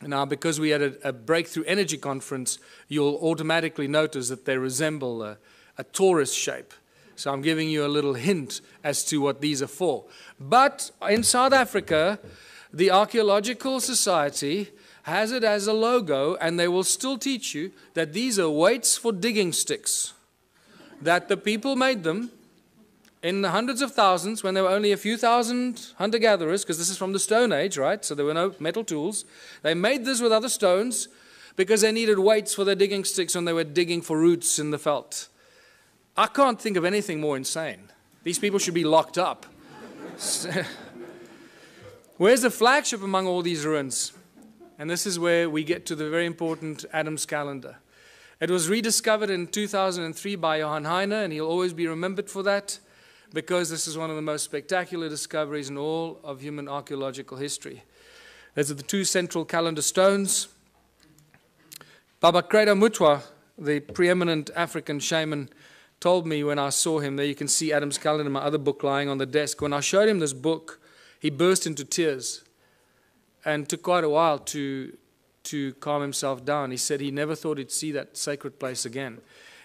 Now, because we had a breakthrough energy conference, you'll automatically notice that they resemble a torus shape. So I'm giving you a little hint as to what these are for. But in South Africa, the Archaeological Society has it as a logo, and they will still teach you that these are weights for digging sticks. That the people made them in the hundreds of thousands, when there were only a few thousand hunter-gatherers, because this is from the Stone Age, right? So there were no metal tools. They made this with other stones because they needed weights for their digging sticks when they were digging for roots in the veld. I can't think of anything more insane. These people should be locked up. Where's the flagship among all these ruins? And this is where we get to the very important Adam's calendar. It was rediscovered in 2003 by Johann Heine, and he'll always be remembered for that, because this is one of the most spectacular discoveries in all of human archaeological history. These are the two central calendar stones. Baba Kreda Mutwa, the preeminent African shaman, told me when I saw him, there you can see Adam's calendar, my other book lying on the desk. When I showed him this book, he burst into tears and took quite a while to calm himself down. He said he never thought he'd see that sacred place again.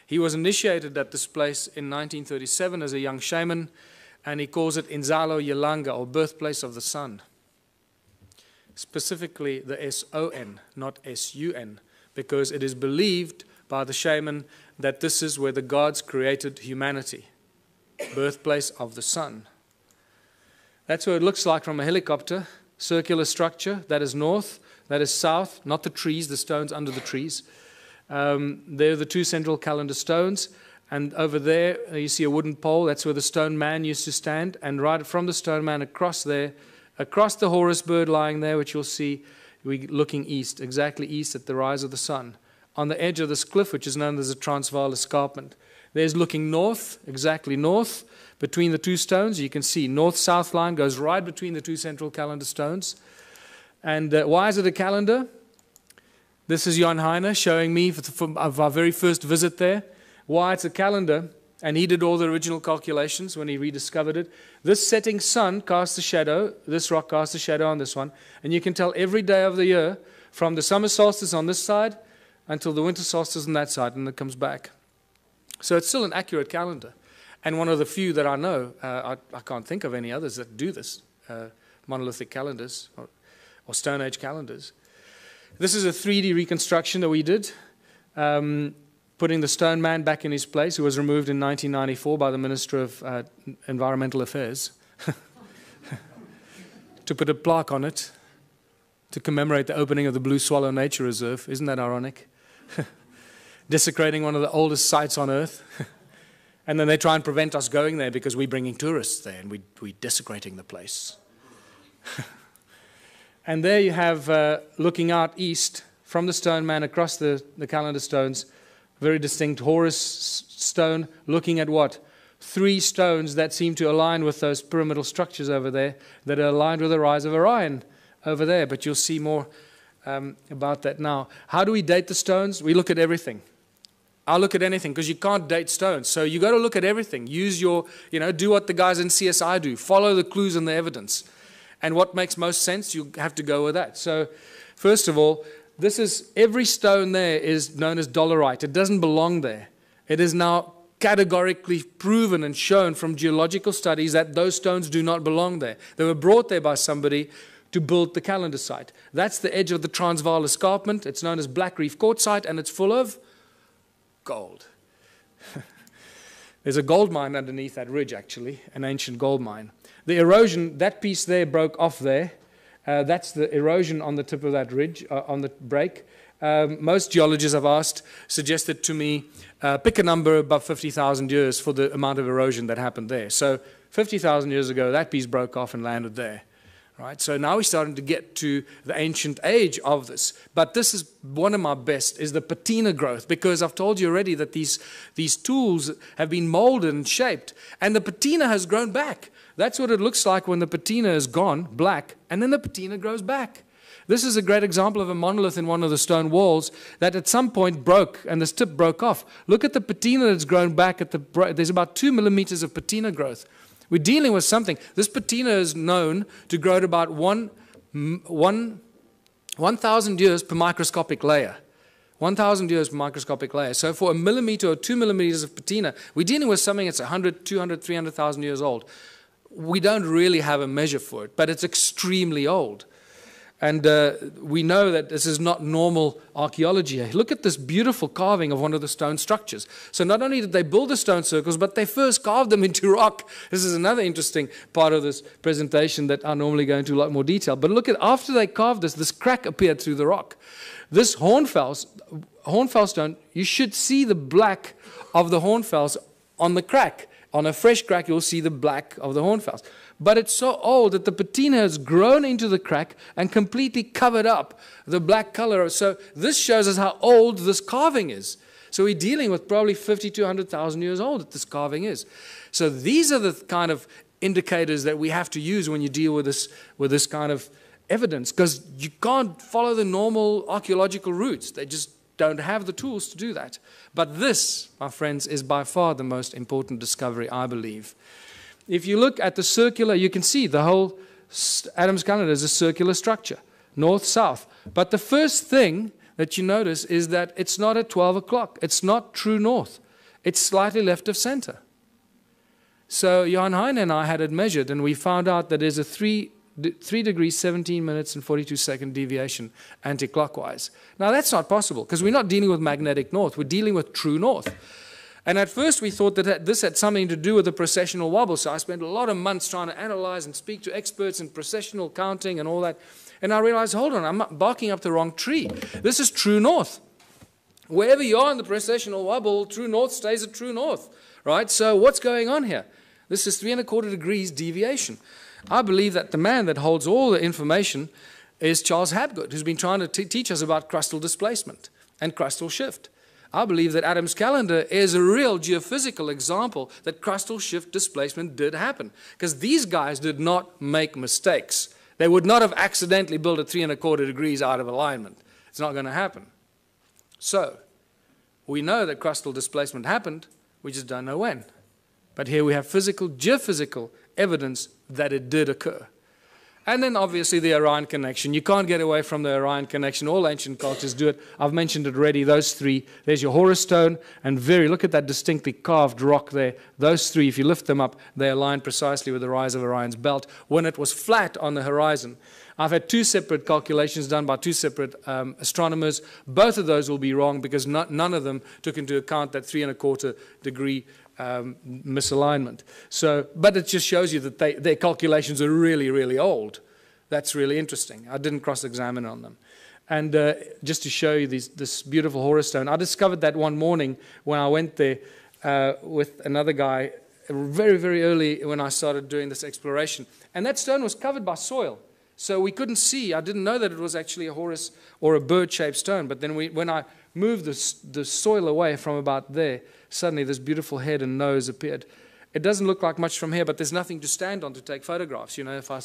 He was initiated at this place in 1937 as a young shaman, and he calls it Inzalo Yelanga, or birthplace of the sun. Specifically the S-O-N, not S-U-N, because it is believed by the shaman that this is where the gods created humanity, birthplace of the sun. That's what it looks like from a helicopter, circular structure, that is north, that is south, not the trees, the stones under the trees. They're the two central calendar stones, and over there you see a wooden pole, that's where the stone man used to stand, and right from the stone man across there, across the Horus bird lying there, which you'll see, we're looking east, exactly east at the rise of the sun. On the edge of this cliff, which is known as the Transvaal Escarpment. There's looking north, exactly north, between the two stones. You can see north-south line goes right between the two central calendar stones. And why is it a calendar? This is Johann Heine showing me of our very first visit there, why it's a calendar. And he did all the original calculations when he rediscovered it. This setting sun casts a shadow, this rock casts a shadow on this one, and you can tell every day of the year, from the summer solstice on this side until the winter solstice on that side, and it comes back. So it's still an accurate calendar. And one of the few that I know, I can't think of any others that do this, monolithic calendars or Stone Age calendars. This is a 3D reconstruction that we did, putting the stone man back in his place, who was removed in 1994 by the Minister of Environmental Affairs, to put a plaque on it to commemorate the opening of the Blue Swallow Nature Reserve. Isn't that ironic? Desecrating one of the oldest sites on Earth. And then they try and prevent us going there because we're bringing tourists there and we're desecrating the place. And there you have, looking out east from the stone man across the calendar stones, very distinct Horus stone, looking at what? 3 stones that seem to align with those pyramidal structures over there that are aligned with the rise of Orion over there. But you'll see more about that now. How do we date the stones? We look at everything. I'll look at anything because you can't date stones. So you got to look at everything. Use your, do what the guys in CSI do. Follow the clues and the evidence. And what makes most sense, you have to go with that. So first of all, every stone there is known as dolerite. It doesn't belong there. It is now categorically proven and shown from geological studies that those stones do not belong there. They were brought there by somebody to build the calendar site. That's the edge of the Transvaal Escarpment. It's known as Black Reef Quartzite, and it's full of gold. There's a gold mine underneath that ridge, actually, an ancient gold mine. The erosion, that piece there broke off there. That's the erosion on the tip of that ridge, on the break. Most geologists I've asked suggested to me, pick a number above 50,000 years for the amount of erosion that happened there. So 50,000 years ago, that piece broke off and landed there. Right? So now we're starting to get to the ancient age of this. But this is one of my best, is the patina growth, because I've told you already that these tools have been molded and shaped, and the patina has grown back. That's what it looks like when the patina is gone, black, and then the patina grows back. This is a great example of a monolith in one of the stone walls that at some point broke, and this tip broke off. Look at the patina that's grown back. There's about 2 millimeters of patina growth. We're dealing with something. This patina is known to grow at about 1,000 years per microscopic layer. 1,000 years per microscopic layer. So for a millimeter or 2 millimeters of patina, we're dealing with something that's 100, 200, 300,000 years old. We don't really have a measure for it, but it's extremely old. And we know that this is not normal archaeology. Look at this beautiful carving of one of the stone structures. So not only did they build the stone circles, but they first carved them into rock. This is another interesting part of this presentation that I normally go into a lot more detail. But look at, after they carved this crack appeared through the rock. This hornfels stone, you should see the black of the hornfels on the crack. On a fresh crack, you'll see the black of the hornfowls. But it's so old that the patina has grown into the crack and completely covered up the black color. So this shows us how old this carving is. So we're dealing with probably 50 to 100,000 years old that this carving is. So these are the kind of indicators that we have to use when you deal with this kind of evidence, because you can't follow the normal archaeological routes. They just don't have the tools to do that. But this, my friends, is by far the most important discovery, I believe. If you look at the circular, you can see the whole Adam's calendar is a circular structure, north-south. But the first thing that you notice is that it's not at 12 o'clock. It's not true north. It's slightly left of center. So Johan Heine and I had it measured, and we found out that there's a 3 degrees, 17 minutes, and 42-second deviation anti-clockwise. Now, that's not possible, because we're not dealing with magnetic north. We're dealing with true north. And at first, we thought that this had something to do with the precessional wobble. So I spent a lot of months trying to analyze and speak to experts in precessional counting and all that. And I realized, hold on, I'm barking up the wrong tree. This is true north. Wherever you are in the precessional wobble, true north stays at true north, right? So what's going on here? This is 3 1/4 degrees deviation. I believe that the man that holds all the information is Charles Hapgood, who's been trying to teach us about crustal displacement and crustal shift. I believe that Adam's calendar is a real geophysical example that crustal shift displacement did happen, because these guys did not make mistakes. They would not have accidentally built at 3 1/4 degrees out of alignment. It's not going to happen. So we know that crustal displacement happened, we just don't know when. But here we have physical, geophysical evidence that it did occur. And then obviously the Orion connection. You can't get away from the Orion connection. All ancient cultures do it. I've mentioned it already, those three. There's your Horus stone, and look at that distinctly carved rock there. Those three, if you lift them up, they align precisely with the rise of Orion's belt when it was flat on the horizon. I've had 2 separate calculations done by 2 separate astronomers. Both of those will be wrong, because none of them took into account that 3 1/4 degree misalignment. So, but it just shows you that their calculations are really, really old. That's really interesting. I didn't cross-examine on them. And just to show you this beautiful Horus stone, I discovered that one morning when I went there with another guy very, very early when I started doing this exploration. And that stone was covered by soil. So we couldn't see. I didn't know that it was actually a Horus or a bird-shaped stone. But then when I moved the soil away from about there, suddenly this beautiful head and nose appeared. It doesn't look like much from here, but there's nothing to stand on to take photographs. You know, if I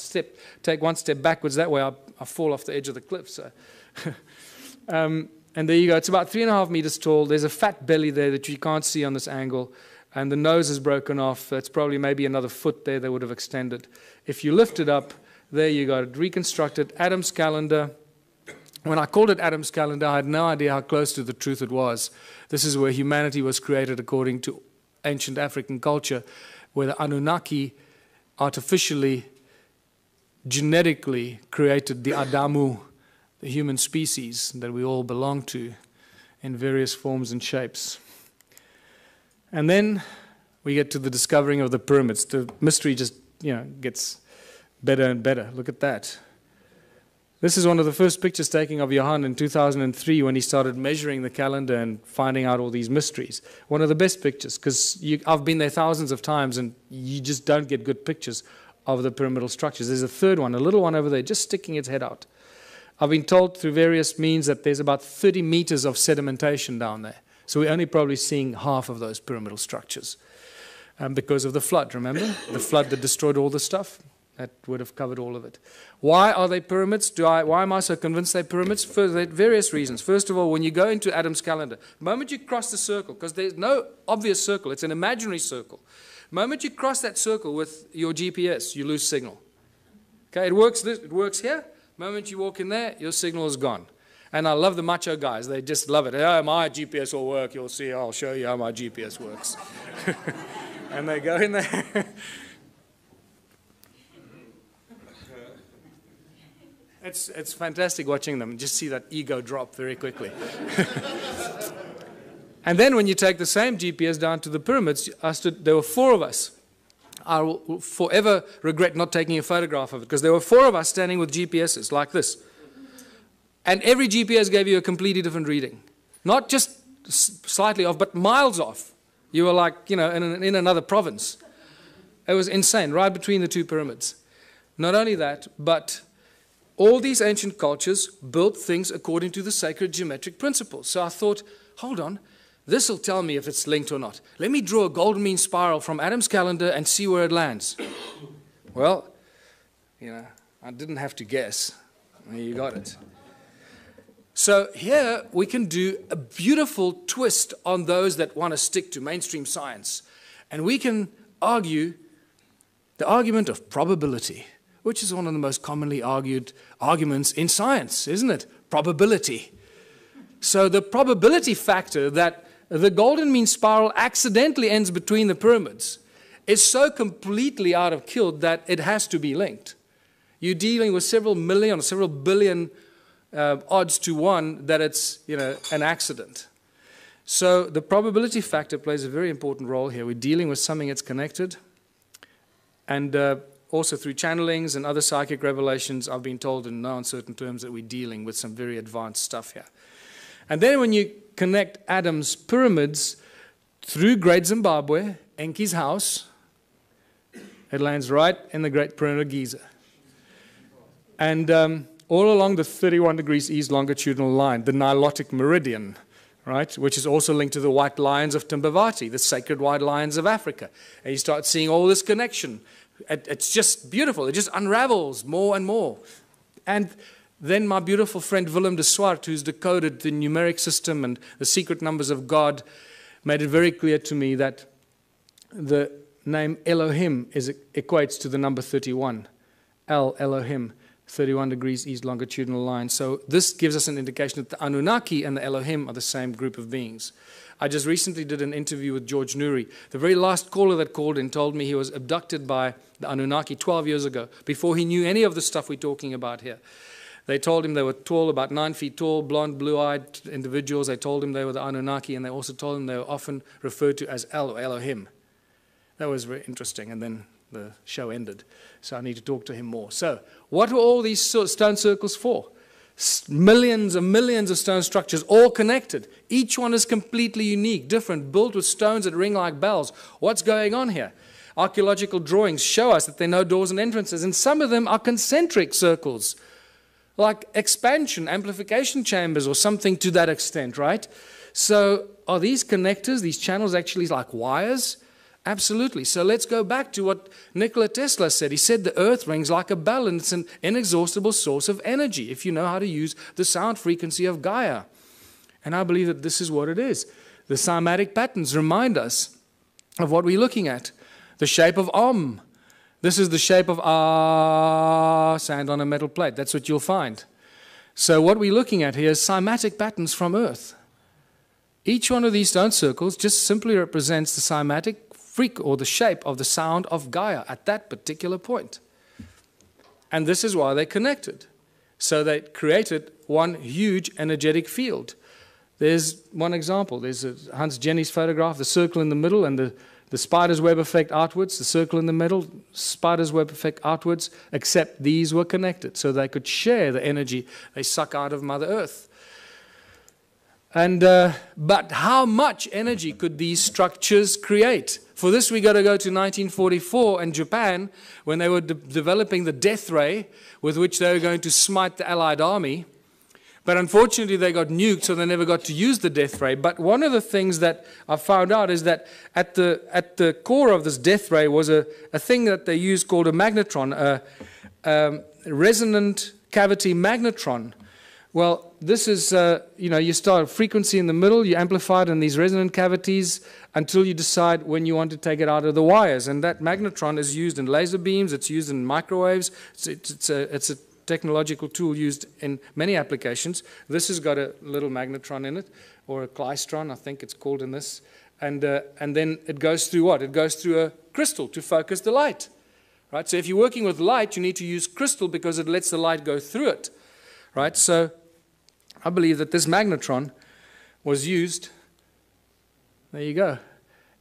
take one step backwards that way, I fall off the edge of the cliff. So, and there you go. It's about 3.5 meters tall. There's a fat belly there that you can't see on this angle. And the nose is broken off. That's probably maybe another foot there that would have extended. If you lift it up, there you got it, reconstructed. Adam's calendar. When I called it Adam's calendar, I had no idea how close to the truth it was. This is where humanity was created according to ancient African culture, where the Anunnaki artificially, genetically created the Adamu, the human species that we all belong to in various forms and shapes. And then we get to the discovering of the pyramids. The mystery just, gets better and better. Look at that. This is one of the first pictures taken of Johan in 2003 when he started measuring the calendar and finding out all these mysteries. One of the best pictures, because I've been there thousands of times and you just don't get good pictures of the pyramidal structures. There's a third one, a little one over there, just sticking its head out. I've been told through various means that there's about 30 meters of sedimentation down there. So we're only probably seeing half of those pyramidal structures because of the flood, remember? The flood that destroyed all the stuff. That would have covered all of it. Why are they pyramids? Why am I so convinced they're pyramids? For various reasons. First of all, when you go into Adam's calendar, the moment you cross the circle, because there's no obvious circle, it's an imaginary circle. The moment you cross that circle with your GPS, you lose signal. Okay, it works here. The moment you walk in there, your signal is gone. And I love the macho guys. They just love it. Oh, my GPS will work. You'll see. I'll show you how my GPS works. And they go in there. It's fantastic watching them. Just see that ego drop very quickly. And then when you take the same GPS down to the pyramids, there were 4 of us. I will forever regret not taking a photograph of it, because there were 4 of us standing with GPSs like this. And every GPS gave you a completely different reading. Not just slightly off, but miles off. You were like, you know, in another province. It was insane, right between the two pyramids. Not only that, but all these ancient cultures built things according to the sacred geometric principles. So I thought, hold on, this will tell me if it's linked or not. Let me draw a golden mean spiral from Adam's calendar and see where it lands. Well, you know, I didn't have to guess. You got it. So here we can do a beautiful twist on those that want to stick to mainstream science. And we can argue the argument of probability, which is one of the most commonly argued arguments in science, isn't it? Probability. So the probability factor that the golden mean spiral accidentally ends between the pyramids is so completely out of kilter that it has to be linked. You're dealing with several million or several billion odds to one that it's, you know, an accident. So the probability factor plays a very important role here. We're dealing with something that's connected. And also through channelings and other psychic revelations, I've been told in no uncertain terms that we're dealing with some very advanced stuff here. And then when you connect Adam's pyramids through Great Zimbabwe, Enki's house, it lands right in the Great Pyramid of Giza. And all along the 31 degrees east longitudinal line, the Nilotic meridian, right, which is also linked to the white lions of Timbavati, the sacred white lions of Africa. And you start seeing all this connection. It's just beautiful. It just unravels more and more. And then my beautiful friend Willem de Swart, who's decoded the numeric system and the secret numbers of God, made it very clear to me that the name Elohim equates to the number 31. Elohim. 31 degrees east longitudinal line. So this gives us an indication that the Anunnaki and the Elohim are the same group of beings. I just recently did an interview with George Noory. The very last caller that called in told me he was abducted by the Anunnaki 12 years ago, before he knew any of the stuff we're talking about here. They told him they were tall, about 9 feet tall, blonde, blue-eyed individuals. They told him they were the Anunnaki, and they also told him they were often referred to as El or Elohim. That was very interesting, and then the show ended. So I need to talk to him more. So what were all these stone circles for? Millions and millions of stone structures, all connected. Each one is completely unique, different, built with stones that ring like bells. What's going on here? Archaeological drawings show us that there are no doors and entrances, and some of them are concentric circles, like expansion, amplification chambers, or something to that extent, right? So are these connectors, these channels, actually like wires? Absolutely. So let's go back to what Nikola Tesla said. He said the earth rings like a bell, and it's an inexhaustible source of energy if you know how to use the sound frequency of Gaia. And I believe that this is what it is. The cymatic patterns remind us of what we're looking at. The shape of Om. This is the shape of sand on a metal plate. That's what you'll find. So what we're looking at here is cymatic patterns from Earth. Each one of these stone circles just simply represents the cymatic or the shape of the sound of Gaia at that particular point. And this is why they connected. So they created one huge energetic field. There's one example. There's Hans Jenny's photograph, the circle in the middle and the spider's web effect outwards, the circle in the middle, spider's web effect outwards, except these were connected so they could share the energy they suck out of Mother Earth. And but how much energy could these structures create? For this, we got to go to 1944 and Japan, when they were developing the death ray with which they were going to smite the Allied army. But unfortunately, they got nuked, so they never got to use the death ray. But one of the things that I found out is that at the core of this death ray was a thing that they used called a magnetron, a resonant cavity magnetron. Well, this is, you start a frequency in the middle, you amplify it in these resonant cavities until you decide when you want to take it out of the wires. And that magnetron is used in laser beams, it's used in microwaves, it's a technological tool used in many applications. This has got a little magnetron in it, or a klystron, I think it's called in this. And then it goes through what? It goes through a crystal to focus the light. Right? So if you're working with light, you need to use crystal because it lets the light go through it. Right? So I believe that this magnetron was used. There you go.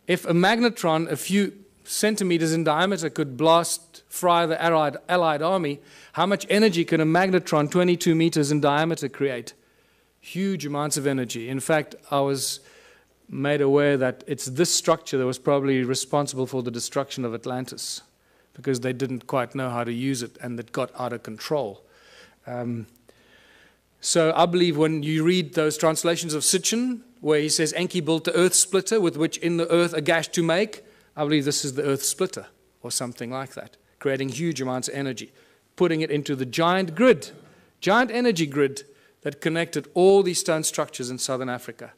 If a magnetron a few centimeters in diameter could fry the Allied army, how much energy can a magnetron 22 meters in diameter create? Huge amounts of energy. In fact, I was made aware that it's this structure that was probably responsible for the destruction of Atlantis, because they didn't quite know how to use it and it got out of control. So I believe when you read those translations of Sitchin, where he says Enki built the earth splitter with which in the earth a gash to make, I believe this is the earth splitter or something like that, creating huge amounts of energy, putting it into the giant grid, giant energy grid that connected all these stone structures in southern Africa.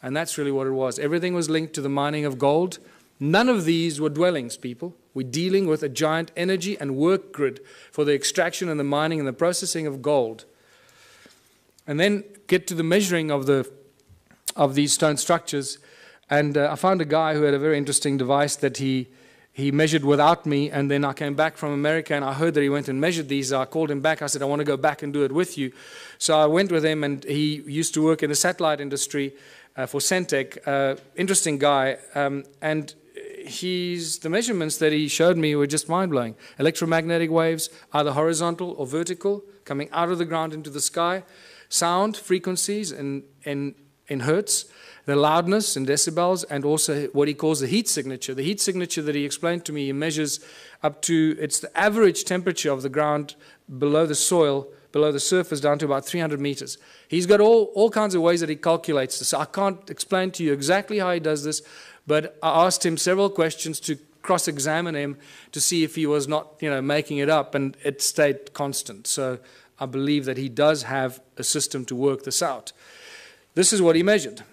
And that's really what it was. Everything was linked to the mining of gold. None of these were dwellings, people. We're dealing with a giant energy and work grid for the extraction and the mining and the processing of gold. And then get to the measuring of these stone structures. And I found a guy who had a very interesting device that he measured without me, and then I came back from America and I heard that he went and measured these. I called him back. I said, I want to go back and do it with you. So I went with him, and he used to work in the satellite industry for Centec. Interesting guy. And the measurements that he showed me were just mind-blowing. Electromagnetic waves, either horizontal or vertical, coming out of the ground into the sky. Sound frequencies in hertz, the loudness in decibels, and also what he calls the heat signature. The heat signature that he explained to me, he measures up to, it's the average temperature of the ground below the soil, below the surface, down to about 300 meters. He's got all kinds of ways that he calculates this. I can't explain to you exactly how he does this, but I asked him several questions to cross-examine him to see if he was not, making it up, and it stayed constant. So I believe that he does have a system to work this out. This is what he measured.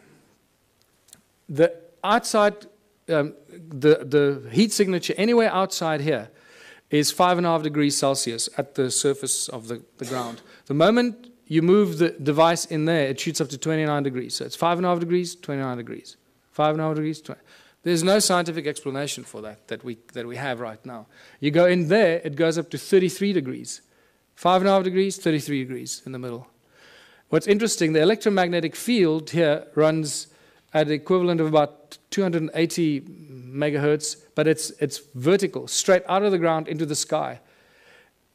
The outside, the heat signature anywhere outside here is 5.5 degrees Celsius at the surface of the ground. The moment you move the device in there, it shoots up to 29 degrees. So it's 5.5 degrees, 29 degrees. 5.5 degrees, 20. There's no scientific explanation for that we have right now. You go in there, it goes up to 33 degrees. 5.5 degrees, 33 degrees in the middle. What's interesting, the electromagnetic field here runs at the equivalent of about 280 megahertz, but it's vertical, straight out of the ground into the sky.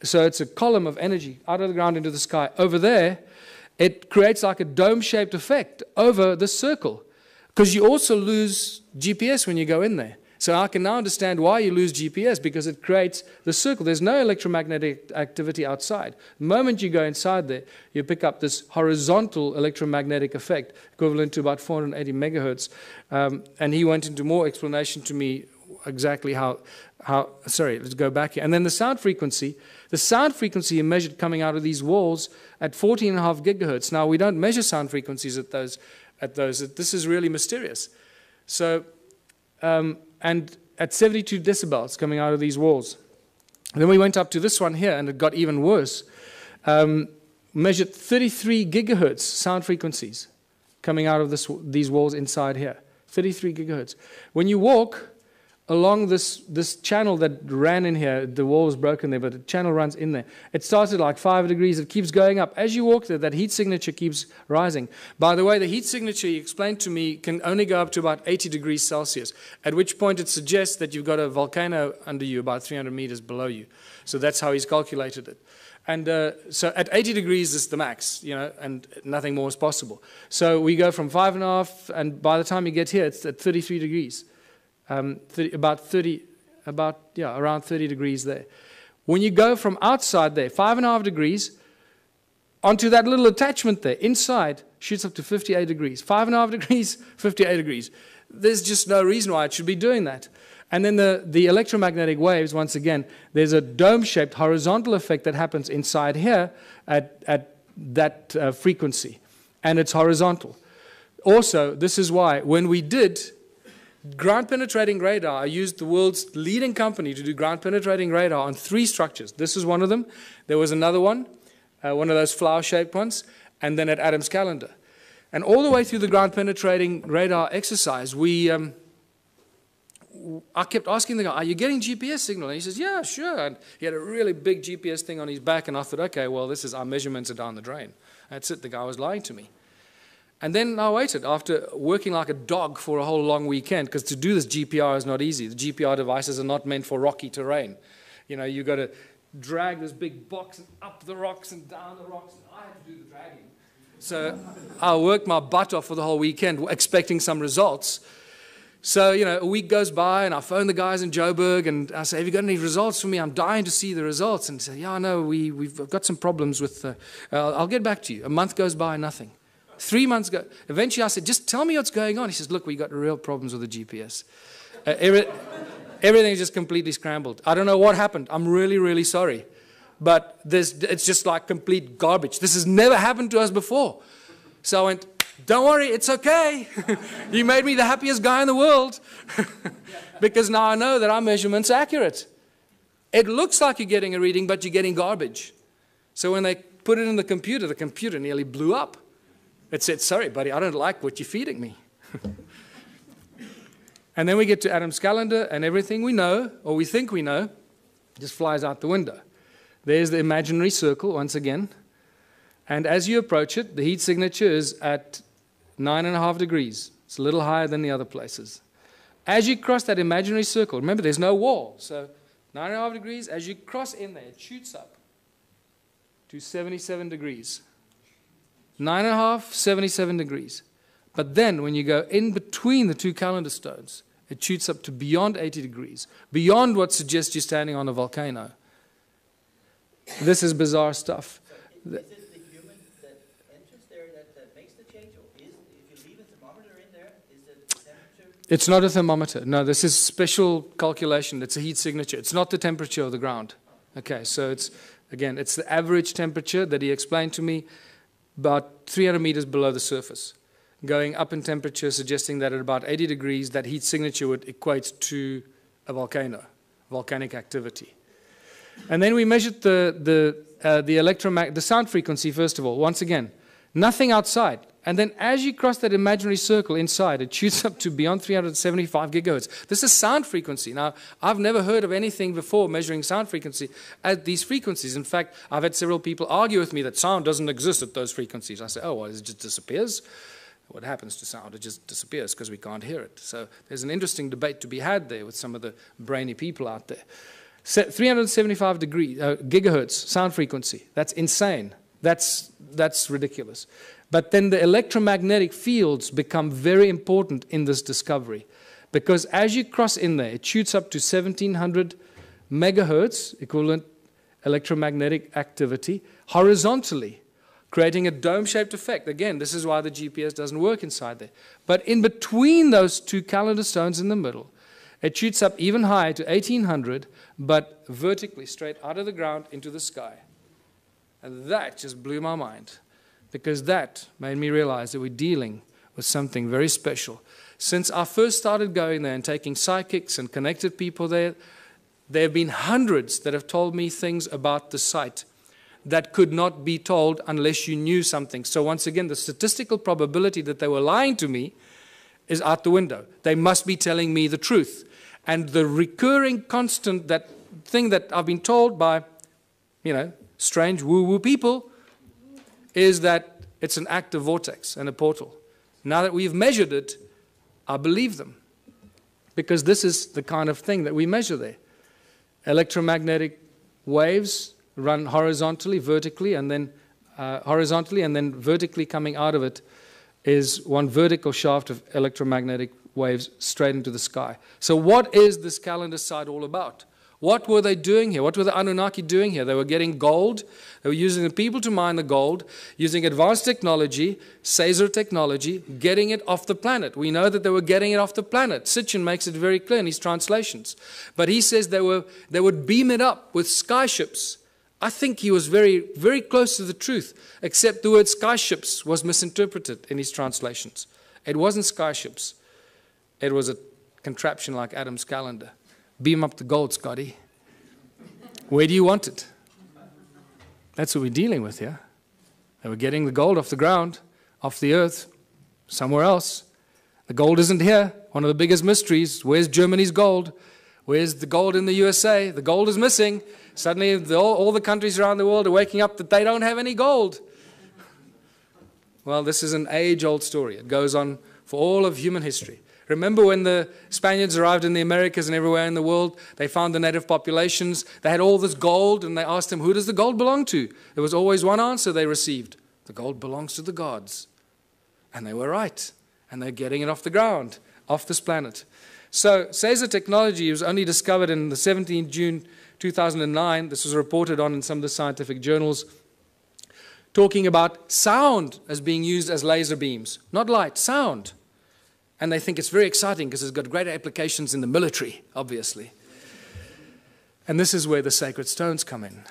So it's a column of energy out of the ground into the sky. Over there, it creates like a dome-shaped effect over the circle, because you also lose GPS when you go in there. So I can now understand why you lose GPS, because it creates the circle. There's no electromagnetic activity outside. The moment you go inside there, you pick up this horizontal electromagnetic effect, equivalent to about 480 megahertz. And he went into more explanation to me exactly how sorry, let's go back here. And then the sound frequency he measured coming out of these walls at 14.5 gigahertz. Now, we don't measure sound frequencies at those. This is really mysterious. So, and at 72 decibels coming out of these walls. And then we went up to this one here, and it got even worse. Measured 33 gigahertz sound frequencies coming out of these walls inside here. 33 gigahertz. When you walk along this channel that ran in here, the wall was broken there, but the channel runs in there. It started like 5 degrees. It keeps going up. As you walk there, that heat signature keeps rising. By the way, the heat signature, he explained to me, can only go up to about 80 degrees Celsius, at which point it suggests that you've got a volcano under you, about 300 meters below you. So that's how he's calculated it. And so at 80 degrees is the max, and nothing more is possible. So we go from 5.5, and by the time you get here, it's at 33 degrees. Around 30 degrees there. When you go from outside there, 5.5 degrees, onto that little attachment there, inside, shoots up to 58 degrees. 5.5 degrees, 58 degrees. There's just no reason why it should be doing that. And then the electromagnetic waves, once again, there's a dome-shaped horizontal effect that happens inside here at that frequency. And it's horizontal. Also, this is why, when we did ground-penetrating radar, I used the world's leading company to do ground-penetrating radar on 3 structures. This is one of them. There was another one of those flower-shaped ones, and then at Adams Calendar. And all the way through the ground-penetrating radar exercise, I kept asking the guy, are you getting GPS signal? And he says, yeah, sure. And he had a really big GPS thing on his back, and I thought, okay, well, our measurements are down the drain. That's it. The guy was lying to me. And then I waited, after working like a dog for a whole long weekend, because to do this GPR is not easy. The GPR devices are not meant for rocky terrain. You've got to drag this big box and up the rocks and down the rocks. And I had to do the dragging. So I worked my butt off for the whole weekend expecting some results. So, you know, a week goes by and I phone the guys in Joburg and I say, have you got any results for me? I'm dying to see the results. And they say, yeah, no, we've got some problems with, I'll get back to you. A month goes by, nothing. 3 months go. Eventually I said, just tell me what's going on. He says, look, we got real problems with the GPS. Everything's just completely scrambled. I don't know what happened. I'm really, really sorry. But it's just like complete garbage. This has never happened to us before. So I went, don't worry, it's okay. You made me the happiest guy in the world. Because now I know that our measurement's accurate. It looks like you're getting a reading, but you're getting garbage. So when they put it in the computer nearly blew up. It said, sorry, buddy, I don't like what you're feeding me. And then we get to Adam's calendar, and everything we know, or we think we know, just flies out the window. There's the imaginary circle once again. And as you approach it, the heat signature is at 9.5 degrees. It's a little higher than the other places. As you cross that imaginary circle, remember there's no wall. So 9.5 degrees, as you cross in there, it shoots up to 77 degrees. 9.5, 77 degrees. But then when you go in between the two calendar stones, it shoots up to beyond 80 degrees, beyond what suggests you're standing on a volcano. This is bizarre stuff. So is it the human that enters there that makes the change? Or if you leave a thermometer in there, is it the temperature? It's not a thermometer. No, this is special calculation. It's a heat signature. It's not the temperature of the ground. Okay, so it's, again, it's the average temperature that he explained to me, about 300 meters below the surface. Going up in temperature, suggesting that at about 80 degrees, that heat signature would equate to a volcano, volcanic activity. And then we measured the sound frequency, first of all. Once again, nothing outside. And then as you cross that imaginary circle inside, it shoots up to beyond 375 gigahertz. This is sound frequency. Now, I've never heard of anything before measuring sound frequency at these frequencies. In fact, I've had several people argue with me that sound doesn't exist at those frequencies. I say, oh, well, it just disappears. What happens to sound? It just disappears because we can't hear it. So there's an interesting debate to be had there with some of the brainy people out there. 375 gigahertz sound frequency. That's insane. That's ridiculous. But then the electromagnetic fields become very important in this discovery, because as you cross in there, it shoots up to 1700 megahertz, equivalent electromagnetic activity, horizontally, creating a dome-shaped effect. Again, this is why the GPS doesn't work inside there. But in between those two calendar stones in the middle, it shoots up even higher to 1800, but vertically, straight out of the ground into the sky. And that just blew my mind, because that made me realize that we're dealing with something very special. Since I first started going there and taking psychics and connected people there, there have been hundreds that have told me things about the site that could not be told unless you knew something. So once again, the statistical probability that they were lying to me is out the window. They must be telling me the truth. And the recurring constant, that thing that I've been told by, strange woo-woo people, is that it's an active vortex and a portal. Now that we've measured it, I believe them, because this is the kind of thing that we measure there. Electromagnetic waves run horizontally, vertically, and then vertically coming out of it is one vertical shaft of electromagnetic waves straight into the sky. So what is this calendar site all about? What were they doing here? What were the Anunnaki doing here? They were getting gold. They were using the people to mine the gold, using advanced technology, Caesar technology, getting it off the planet. We know that they were getting it off the planet. Sitchin makes it very clear in his translations. But he says they would beam it up with skyships. I think he was very, very close to the truth, except the word skyships was misinterpreted in his translations. It wasn't skyships. It was a contraption like Adam's calendar. Beam up the gold, Scotty. Where do you want it? That's what we're dealing with here. They were getting the gold off the ground, off the earth, somewhere else. The gold isn't here. One of the biggest mysteries. Where's Germany's gold? Where's the gold in the USA? The gold is missing. Suddenly all the countries around the world are waking up that they don't have any gold. Well, this is an age-old story. It goes on for all of human history. Remember when the Spaniards arrived in the Americas and everywhere in the world, they found the native populations, they had all this gold, and they asked them, who does the gold belong to? There was always one answer they received, The gold belongs to the gods. And they were right. And they're getting it off the ground, off this planet. So Caesar technology was only discovered in the 17th June 2009. This was reported on in some of the scientific journals, talking about sound as being used as laser beams. Not light, sound. And they think it's very exciting because it's got great applications in the military, obviously. And this is where the sacred stones come in.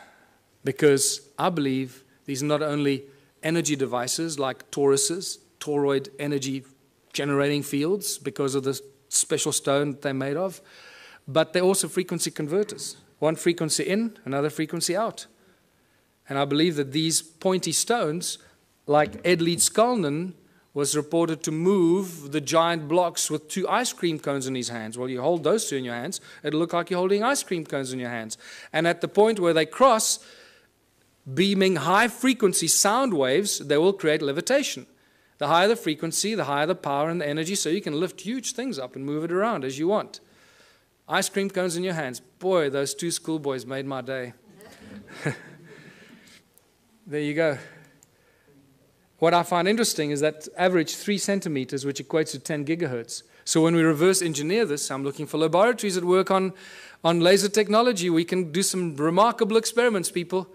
Because I believe these are not only energy devices like toruses, toroid energy generating fields because of the special stone they're made of, but they're also frequency converters. One frequency in, another frequency out. And I believe that these pointy stones, like Ed Leeds-Skalnin, was reported to move the giant blocks with 2 ice cream cones in his hands. Well, you hold those 2 in your hands, it'll look like you're holding ice cream cones in your hands. And at the point where they cross, beaming high-frequency sound waves, they will create levitation. The higher the frequency, the higher the power and the energy, so you can lift huge things up and move it around as you want. Ice cream cones in your hands. Boy, those 2 schoolboys made my day. There you go. What I find interesting is that average 3 centimeters, which equates to 10 gigahertz. So when we reverse engineer this, I'm looking for laboratories that work on laser technology. We can do some remarkable experiments, people.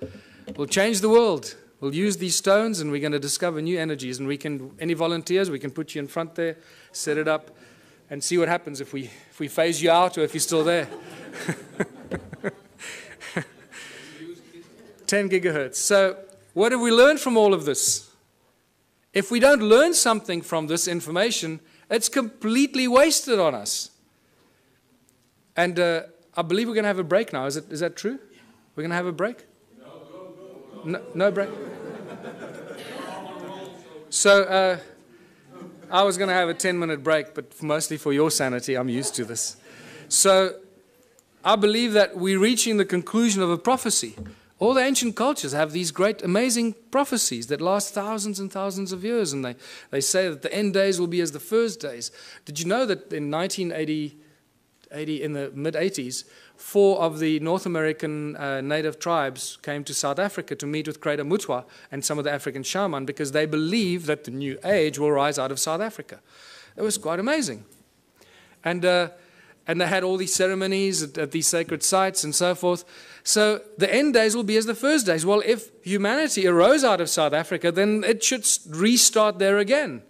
We'll change the world. We'll use these stones and we're going to discover new energies. And we can, any volunteers, we can put you in front there, set it up, and see what happens if we phase you out or if you're still there. 10 gigahertz. So what have we learned from all of this? If we don't learn something from this information, it's completely wasted on us. And I believe we're going to have a break now. Is that true? We're going to have a break? No break? So I was going to have a 10-minute break, but mostly for your sanity, I'm used to this. So I believe that we're reaching the conclusion of a prophecy. All the ancient cultures have these great, amazing prophecies that last thousands and thousands of years, and they say that the end days will be as the first days. Did you know that in 1980, in the mid-80s, 4 of the North American native tribes came to South Africa to meet with Creator Mutwa and some of the African shaman because they believe that the new age will rise out of South Africa. It was quite amazing. And they had all these ceremonies at these sacred sites and so forth. So the end days will be as the first days. Well, if humanity arose out of South Africa, then it should restart there again.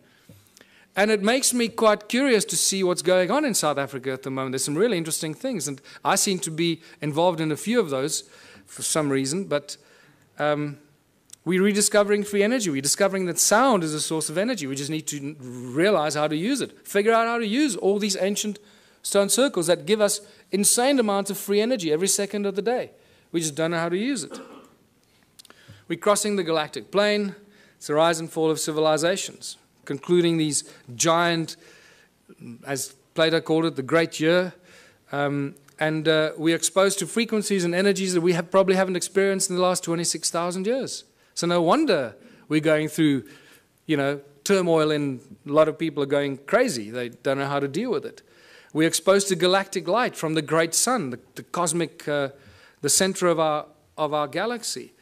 And it makes me quite curious to see what's going on in South Africa at the moment. There's some really interesting things, and I seem to be involved in a few of those for some reason, but we're rediscovering free energy. We're discovering that sound is a source of energy. We just need to realize how to use it, figure out how to use all these ancient stone circles that give us insane amounts of free energy every second of the day. We just don't know how to use it. We're crossing the galactic plane. It's the rise and fall of civilizations, concluding these giant, as Plato called it, the great year. We're exposed to frequencies and energies that we probably haven't experienced in the last 26,000 years. So no wonder we're going through, turmoil, and a lot of people are going crazy. They don't know how to deal with it. We're exposed to galactic light from the great sun, the cosmic, the center of our galaxy.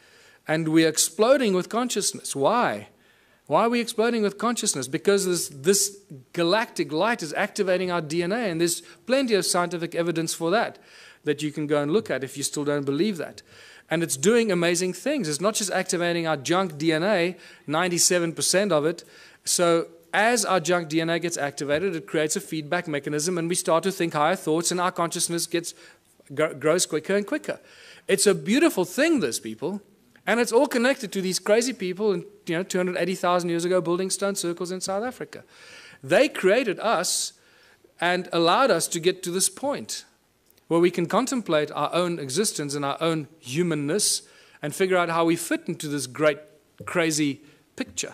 And we're exploding with consciousness. Why? Why are we exploding with consciousness? Because this galactic light is activating our DNA, and there's plenty of scientific evidence for that you can go and look at if you still don't believe that. And it's doing amazing things. It's not just activating our junk DNA, 97% of it. So as our junk DNA gets activated, it creates a feedback mechanism, and we start to think higher thoughts, and our consciousness grows quicker and quicker. It's a beautiful thing, this, people. And it's all connected to these crazy people, 280,000 years ago, building stone circles in South Africa. They created us and allowed us to get to this point where we can contemplate our own existence and our own humanness and figure out how we fit into this great, crazy picture.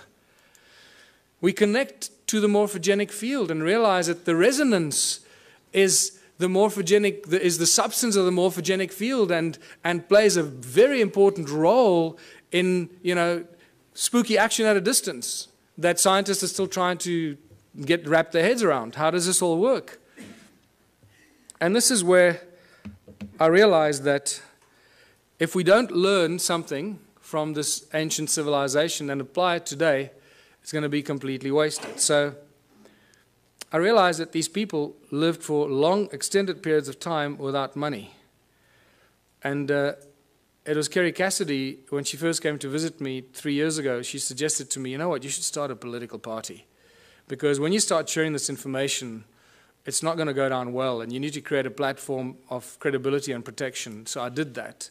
We connect to the morphogenic field and realize that the resonance is the substance of the morphogenic field and plays a very important role in, spooky action at a distance that scientists are still trying to wrap their heads around. How does this all work? And this is where I realized that if we don't learn something from this ancient civilization and apply it today, it's going to be completely wasted. So I realized that these people lived for long, extended periods of time without money. And it was Kerry Cassidy, when she first came to visit me 3 years ago, she suggested to me, you know what, you should start a political party. Because when you start sharing this information, it's not going to go down well, and you need to create a platform of credibility and protection. So I did that.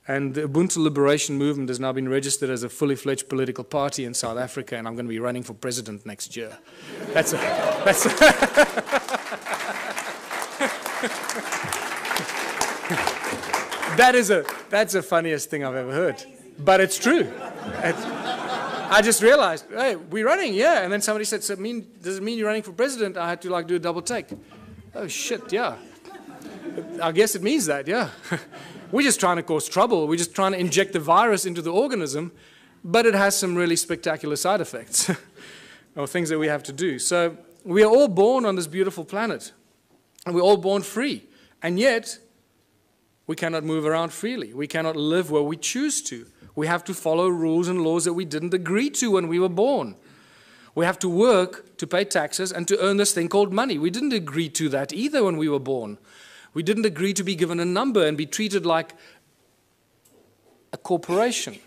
And the Ubuntu Liberation Movement has now been registered as a fully fledged political party in South Africa, and I'm going to be running for president next year. That's the funniest thing I've ever heard. But it's true. I just realized, hey, we're running, yeah. And then somebody said, so does it mean you're running for president? I had to do a double take. Oh, shit, yeah. I guess it means that, yeah. We're just trying to cause trouble. We're just trying to inject the virus into the organism, but it has some really spectacular side effects or things that we have to do. So we are all born on this beautiful planet, and we're all born free. And yet, we cannot move around freely. We cannot live where we choose to. We have to follow rules and laws that we didn't agree to when we were born. We have to work to pay taxes and to earn this thing called money. We didn't agree to that either when we were born. We didn't agree to be given a number and be treated like a corporation.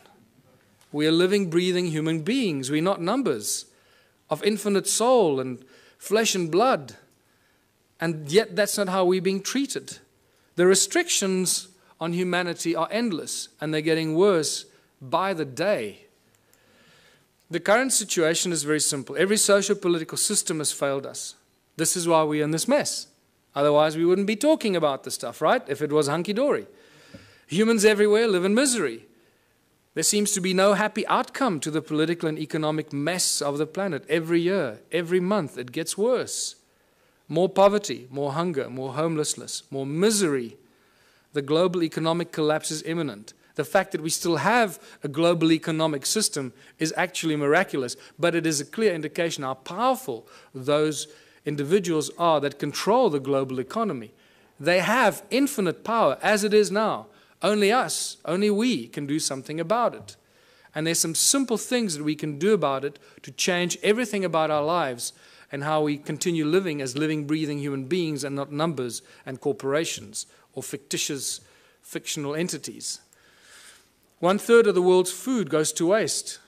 We are living, breathing human beings. We're not numbers of infinite soul and flesh and blood. And yet that's not how we're being treated. The restrictions on humanity are endless, and they're getting worse by the day. The current situation is very simple. Every socio-political system has failed us. This is why we're in this mess. Otherwise, we wouldn't be talking about this stuff, right? If it was hunky-dory. Humans everywhere live in misery. There seems to be no happy outcome to the political and economic mess of the planet. Every year, every month, it gets worse. More poverty, more hunger, more homelessness, more misery. The global economic collapse is imminent. The fact that we still have a global economic system is actually miraculous, but it is a clear indication how powerful those individuals are that control the global economy. They have infinite power as it is now. Only us, only we can do something about it. And there's some simple things that we can do about it to change everything about our lives and how we continue living as living, breathing human beings and not numbers and corporations or fictitious, fictional entities. 1/3 of the world's food goes to waste.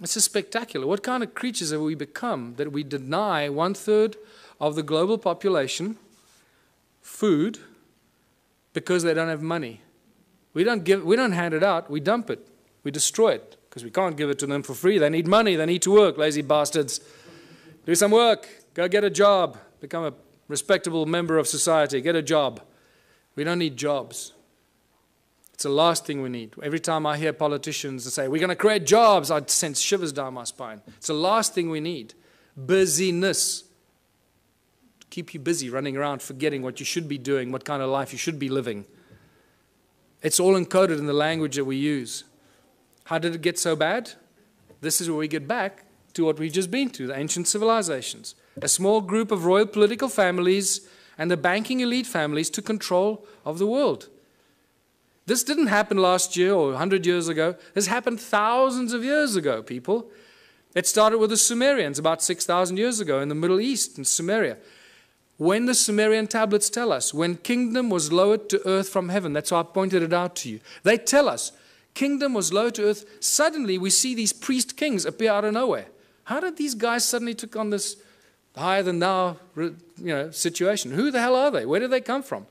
This is spectacular. What kind of creatures have we become that we deny 1/3 of the global population food because they don't have money? We don't hand it out, we dump it, we destroy it, because we can't give it to them for free. They need money, they need to work, lazy bastards. Do some work, go get a job, become a respectable member of society, get a job. We don't need jobs. It's the last thing we need. Every time I hear politicians say, we're going to create jobs, I sense shivers down my spine. It's the last thing we need. Busyness. Keep you busy, running around, forgetting what you should be doing, what kind of life you should be living. It's all encoded in the language that we use. How did it get so bad? This is where we get back to what we've just been to, the ancient civilizations. A small group of royal political families and the banking elite families took control of the world. This didn't happen last year or 100 years ago. This happened thousands of years ago, people. It started with the Sumerians about 6,000 years ago in the Middle East, in Sumeria. When the Sumerian tablets tell us, when kingdom was lowered to earth from heaven, that's why I pointed it out to you. They tell us, kingdom was lowered to earth. Suddenly we see these priest kings appear out of nowhere. How did these guys suddenly take on this higher than thou situation? Who the hell are they? Where did they come from?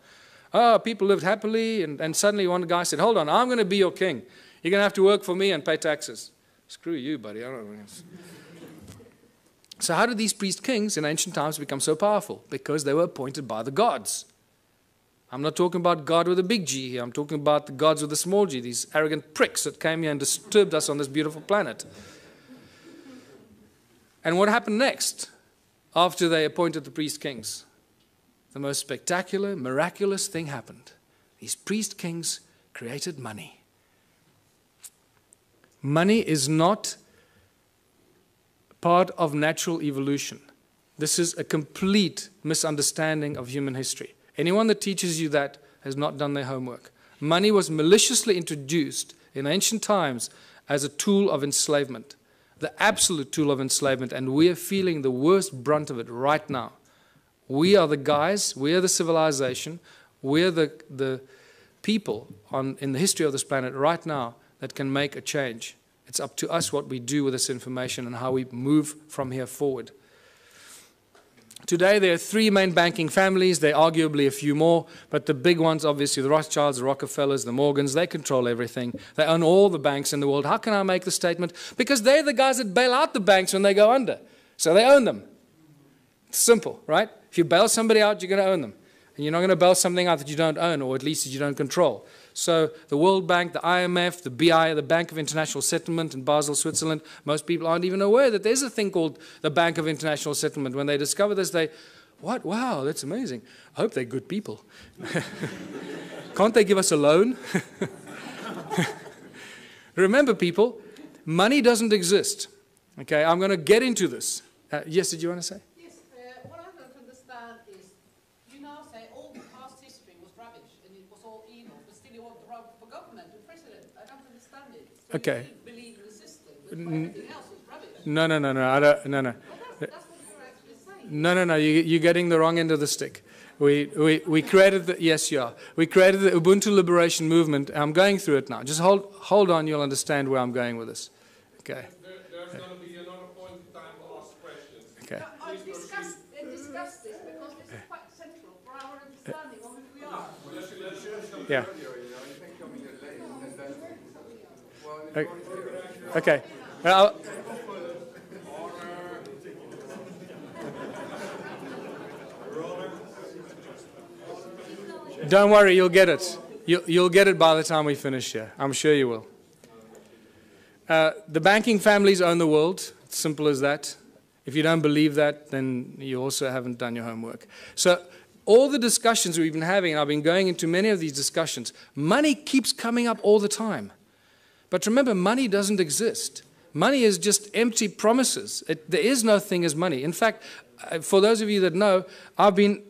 Oh, people lived happily, and suddenly one guy said, hold on, I'm going to be your king. You're going to have to work for me and pay taxes. Screw you, buddy. I don't know. So how did these priest kings in ancient times become so powerful? Because they were appointed by the gods. I'm not talking about God with a big G here. I'm talking about the gods with a small g, these arrogant pricks that came here and disturbed us on this beautiful planet. And what happened next after they appointed the priest kings? The most spectacular, miraculous thing happened. These priest kings created money. Money is not part of natural evolution. This is a complete misunderstanding of human history. Anyone that teaches you that has not done their homework. Money was maliciously introduced in ancient times as a tool of enslavement, the absolute tool of enslavement, and we are feeling the worst brunt of it right now. We are the guys, we are the civilization, we are the people in the history of this planet right now that can make a change. It's up to us what we do with this information and how we move from here forward. Today there are three main banking families, there are arguably a few more, but the big ones, obviously the Rothschilds, the Rockefellers, the Morgans, they control everything. They own all the banks in the world. How can I make the statement? Because they're the guys that bail out the banks when they go under. So they own them. It's simple, right? If you bail somebody out, you're going to own them. And you're not going to bail something out that you don't own, or at least that you don't control. So the World Bank, the IMF, the BI, the Bank of International Settlement in Basel, Switzerland, most people aren't even aware that there's a thing called the Bank of International Settlement. When they discover this, what? Wow, that's amazing. I hope they're good people. Can't they give us a loan? Remember, people, money doesn't exist. Okay, I'm going to get into this. Yes, did you want to say? What I don't understand is, you now say all the past history was rubbish and it was all evil, but still you want the role for government, the president. I don't understand it. So okay. You believe in the system, but everything else is rubbish. No. Well, that's what you're actually saying. No. You're getting the wrong end of the stick. We created the, yes, you are. We created the Ubuntu Liberation Movement. I'm going through it now. Just hold on, you'll understand where I'm going with this. Okay. There's going to be another point in time to ask questions. Okay. I discuss this because this is quite central for our understanding of who we are. Yeah. Okay. Don't worry, you'll get it. You'll get it by the time we finish here. I'm sure you will. The banking families own the world. It's simple as that. If you don't believe that, then you also haven't done your homework. So all the discussions we've been having, and I've been going into many of these discussions, money keeps coming up all the time. But remember, money doesn't exist. Money is just empty promises. There is no thing as money. In fact, for those of you that know, I've been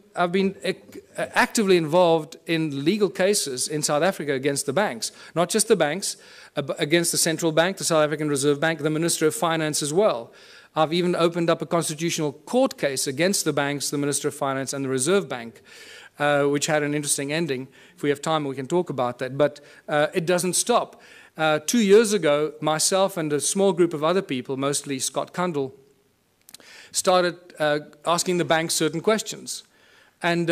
actively involved in legal cases in South Africa against the banks. Not just the banks, against the central bank, the South African Reserve Bank, the Minister of Finance as well. I've even opened up a constitutional court case against the banks, the Minister of Finance, and the Reserve Bank, which had an interesting ending. If we have time, we can talk about that. But it doesn't stop. 2 years ago, myself and a small group of other people, mostly Scott Kundal, started asking the banks certain questions. And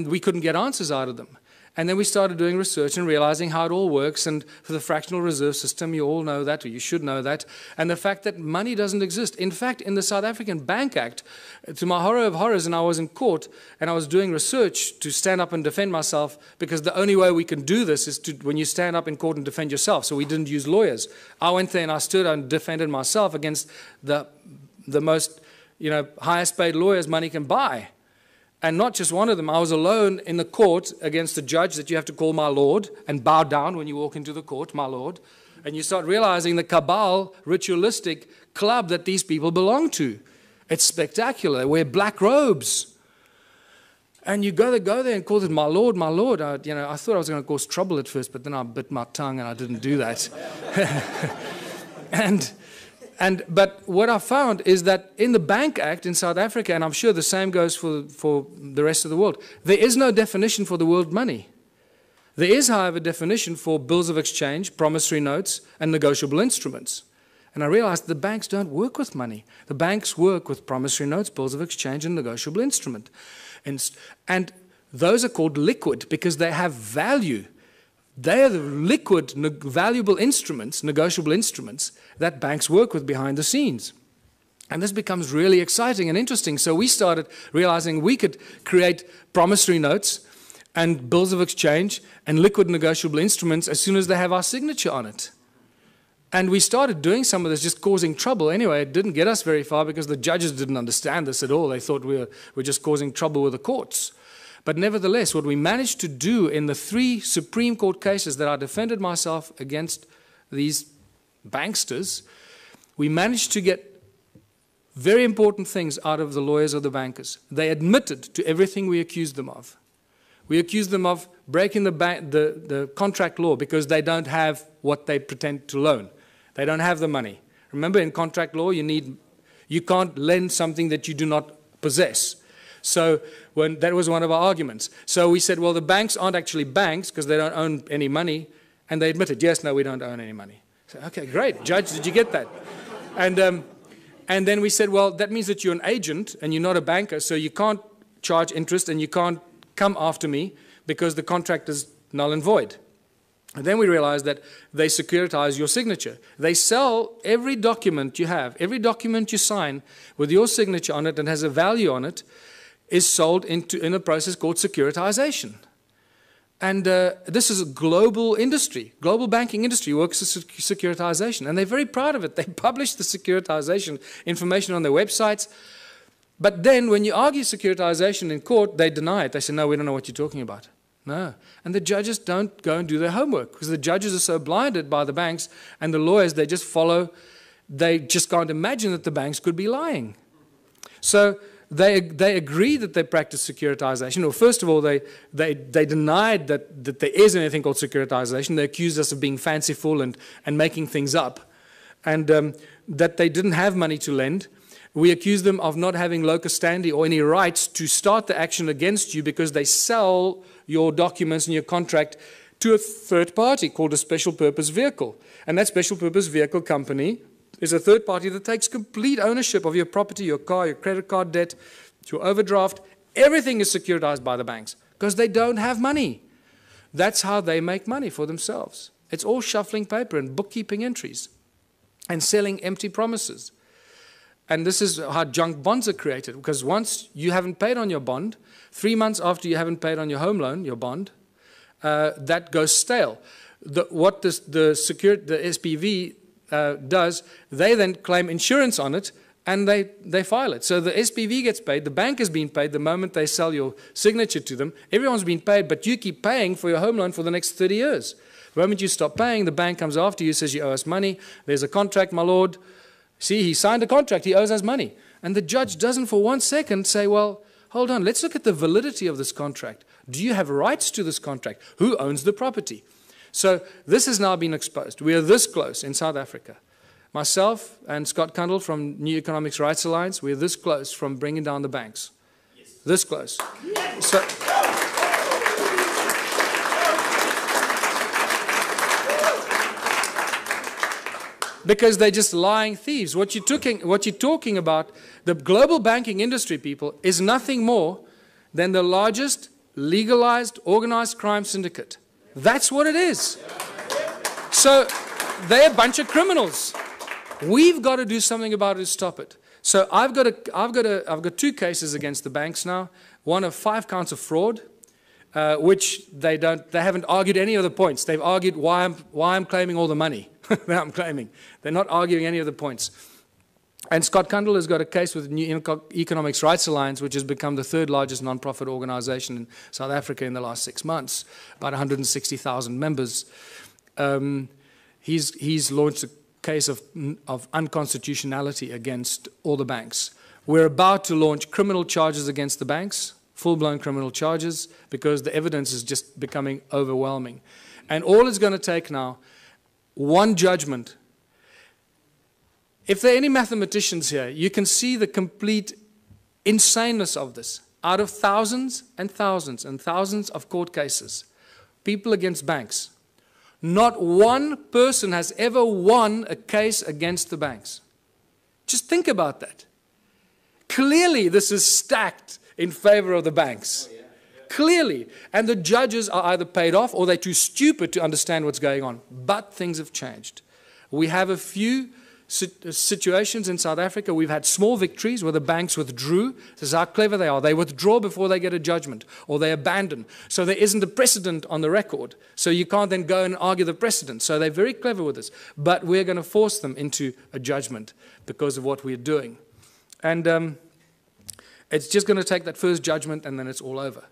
we couldn't get answers out of them. And then we started doing research and realizing how it all works. And for the fractional reserve system, you all know that, or you should know that. And the fact that money doesn't exist. In fact, in the South African Bank Act, to my horror of horrors, and I was in court, and I was doing research to stand up and defend myself, because the only way we can do this is when you stand up in court and defend yourself. So we didn't use lawyers. I went there and I stood and defended myself against the most, highest paid lawyers money can buy. And not just one of them. I was alone in the court against a judge that you have to call my lord and bow down when you walk into the court, my lord. And you start realizing the cabal, ritualistic club that these people belong to. It's spectacular. They wear black robes. And you go there and call it my lord, my lord. I thought I was going to cause trouble at first, but then I bit my tongue and I didn't do that. But what I found is that in the Bank Act in South Africa, and I'm sure the same goes for the rest of the world, there is no definition for the world money. There is, however, a definition for bills of exchange, promissory notes, and negotiable instruments. And I realized the banks don't work with money. The banks work with promissory notes, bills of exchange, and negotiable instrument. And those are called liquid because they have value. They are the liquid, valuable instruments, negotiable instruments, that banks work with behind the scenes. And this becomes really exciting and interesting. So we started realizing we could create promissory notes and bills of exchange and liquid negotiable instruments as soon as they have our signature on it. And we started doing some of this, just causing trouble. Anyway, it didn't get us very far because the judges didn't understand this at all. They thought we were just causing trouble with the courts. But nevertheless, what we managed to do in the 3 Supreme Court cases that I defended myself against these banksters, we managed to get very important things out of the lawyers or the bankers. They admitted to everything we accused them of. We accuse them of breaking the contract law because they don't have what they pretend to loan. They don't have the money. Remember, in contract law, you can't lend something that you do not possess. So that was one of our arguments. So we said, well, the banks aren't actually banks because they don't own any money. And they admitted, yes, no, we don't own any money. So, okay, great. Judge, did you get that? And then we said, well, that means that you're an agent and you're not a banker, so you can't charge interest and you can't come after me because the contract is null and void. And then we realized that they securitize your signature. They sell every document you have, every document you sign with your signature on it and has a value on it is sold in a process called securitization. And this is a global industry. Global banking industry works with securitization. And they're very proud of it. They publish the securitization information on their websites. But then when you argue securitization in court, they deny it. They say, no, we don't know what you're talking about. No. And the judges don't go and do their homework because the judges are so blinded by the banks and the lawyers, they just follow. They just can't imagine that the banks could be lying. So they agree that they practice securitization. Well, first of all, they denied that there is anything called securitization. They accused us of being fanciful and making things up, and that they didn't have money to lend. We accused them of not having locus standi or any rights to start the action against you because they sell your documents and your contract to a third party called a special purpose vehicle. And that special purpose vehicle company is a third party that takes complete ownership of your property, your car, your credit card debt, your overdraft. Everything is securitized by the banks because they don't have money. That's how they make money for themselves. It's all shuffling paper and bookkeeping entries and selling empty promises. And this is how junk bonds are created, because once you haven't paid on your bond, 3 months after you haven't paid on your home loan, your bond, that goes stale. What the SPV does, they then claim insurance on it and they file it. So the SPV gets paid, the bank has been paid the moment they sell your signature to them. Everyone's been paid, but you keep paying for your home loan for the next 30 years. The moment you stop paying, the bank comes after you, says you owe us money. There's a contract, my lord. See, he signed a contract, he owes us money. And the judge doesn't for 1 second say, well, hold on, let's look at the validity of this contract. Do you have rights to this contract? Who owns the property? So this has now been exposed. We are this close in South Africa. Myself and Scott Kundle from New Economics Rights Alliance, we're this close from bringing down the banks. Yes. This close. Yes. So, because they're just lying thieves. What you're talking about, the global banking industry, people, is nothing more than the largest legalized organized crime syndicate. That's what it is. So they're a bunch of criminals. We've got to do something about it to stop it. So I've got 2 cases against the banks now. One of 5 counts of fraud, which they haven't argued any of the points. They've argued why I'm claiming all the money that I'm claiming. They're not arguing any of the points. And Scott Kundle has got a case with the New Economics Rights Alliance, which has become the 3rd largest non-profit organization in South Africa in the last 6 months, about 160,000 members. He's launched a case of unconstitutionality against all the banks. We're about to launch criminal charges against the banks, full-blown criminal charges, because the evidence is just becoming overwhelming. And all it's going to take now, one judgment. If there are any mathematicians here, you can see the complete insaneness of this. Out of thousands and thousands and thousands of court cases, people against banks, not one person has ever won a case against the banks. Just think about that. Clearly, this is stacked in favor of the banks. Clearly. And the judges are either paid off or they're too stupid to understand what's going on. But things have changed. We have a few situations in South Africa. We've had small victories where the banks withdrew. This is how clever they are. They withdraw before they get a judgment, or they abandon. So there isn't a precedent on the record. So you can't then go and argue the precedent. So they're very clever with this. But we're going to force them into a judgment because of what we're doing. And it's just going to take that first judgment and then it's all over.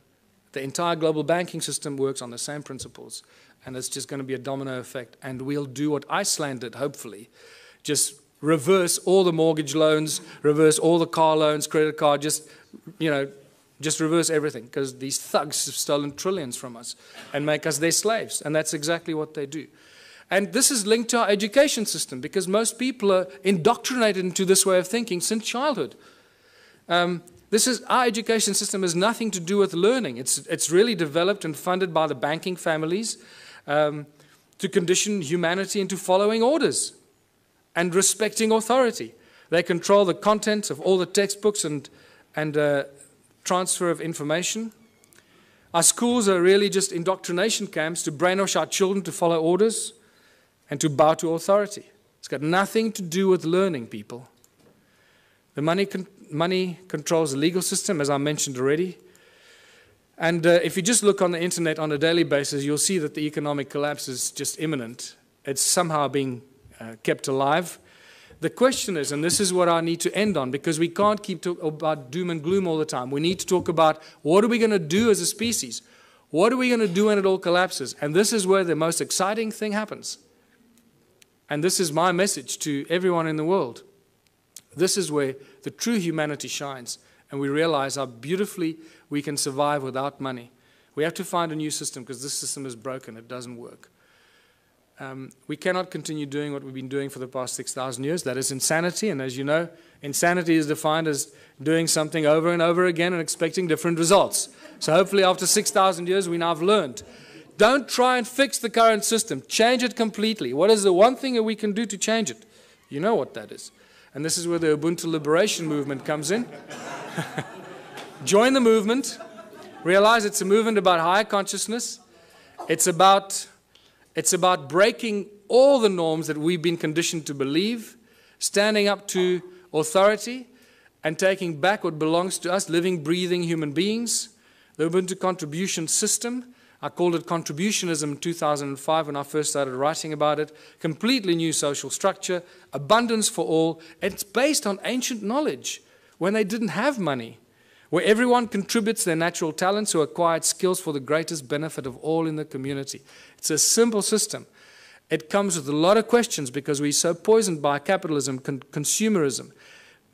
The entire global banking system works on the same principles, and it's just going to be a domino effect. And we'll do what Iceland did, hopefully. Just reverse all the mortgage loans, reverse all the car loans, credit card, just, Just reverse everything, because these thugs have stolen trillions from us and make us their slaves. And that's exactly what they do. And this is linked to our education system, because most people are indoctrinated into this way of thinking since childhood. Our education system has nothing to do with learning. It's really developed and funded by the banking families to condition humanity into following orders and respecting authority. They control the contents of all the textbooks and transfer of information. Our schools are really just indoctrination camps to brainwash our children to follow orders and to bow to authority. It's got nothing to do with learning, people. The money controls the legal system, as I mentioned already. And if you just look on the internet on a daily basis, you'll see that the economic collapse is just imminent. It's somehow being kept alive. The question is, and this is what I need to end on, because we can't keep talking about doom and gloom all the time. We need to talk about what are we going to do as a species? What are we going to do when it all collapses? And this is where the most exciting thing happens. And this is my message to everyone in the world. This is where the true humanity shines, and we realize how beautifully we can survive without money. We have to find a new system, because this system is broken. It doesn't work. We cannot continue doing what we've been doing for the past 6,000 years. That is insanity, and as you know, insanity is defined as doing something over and over again and expecting different results. So hopefully after 6,000 years we now have learned. Don't try and fix the current system. Change it completely. What is the one thing that we can do to change it? You know what that is. And this is where the Ubuntu Liberation Movement comes in. Join the movement. Realize it's a movement about higher consciousness. It's about breaking all the norms that we've been conditioned to believe, standing up to authority, and taking back what belongs to us, living, breathing human beings. The Ubuntu contribution system, I called it contributionism in 2005 when I first started writing about it. Completely new social structure, abundance for all. It's based on ancient knowledge when they didn't have money, where everyone contributes their natural talents or acquired skills for the greatest benefit of all in the community. It's a simple system. It comes with a lot of questions because we're so poisoned by capitalism, consumerism.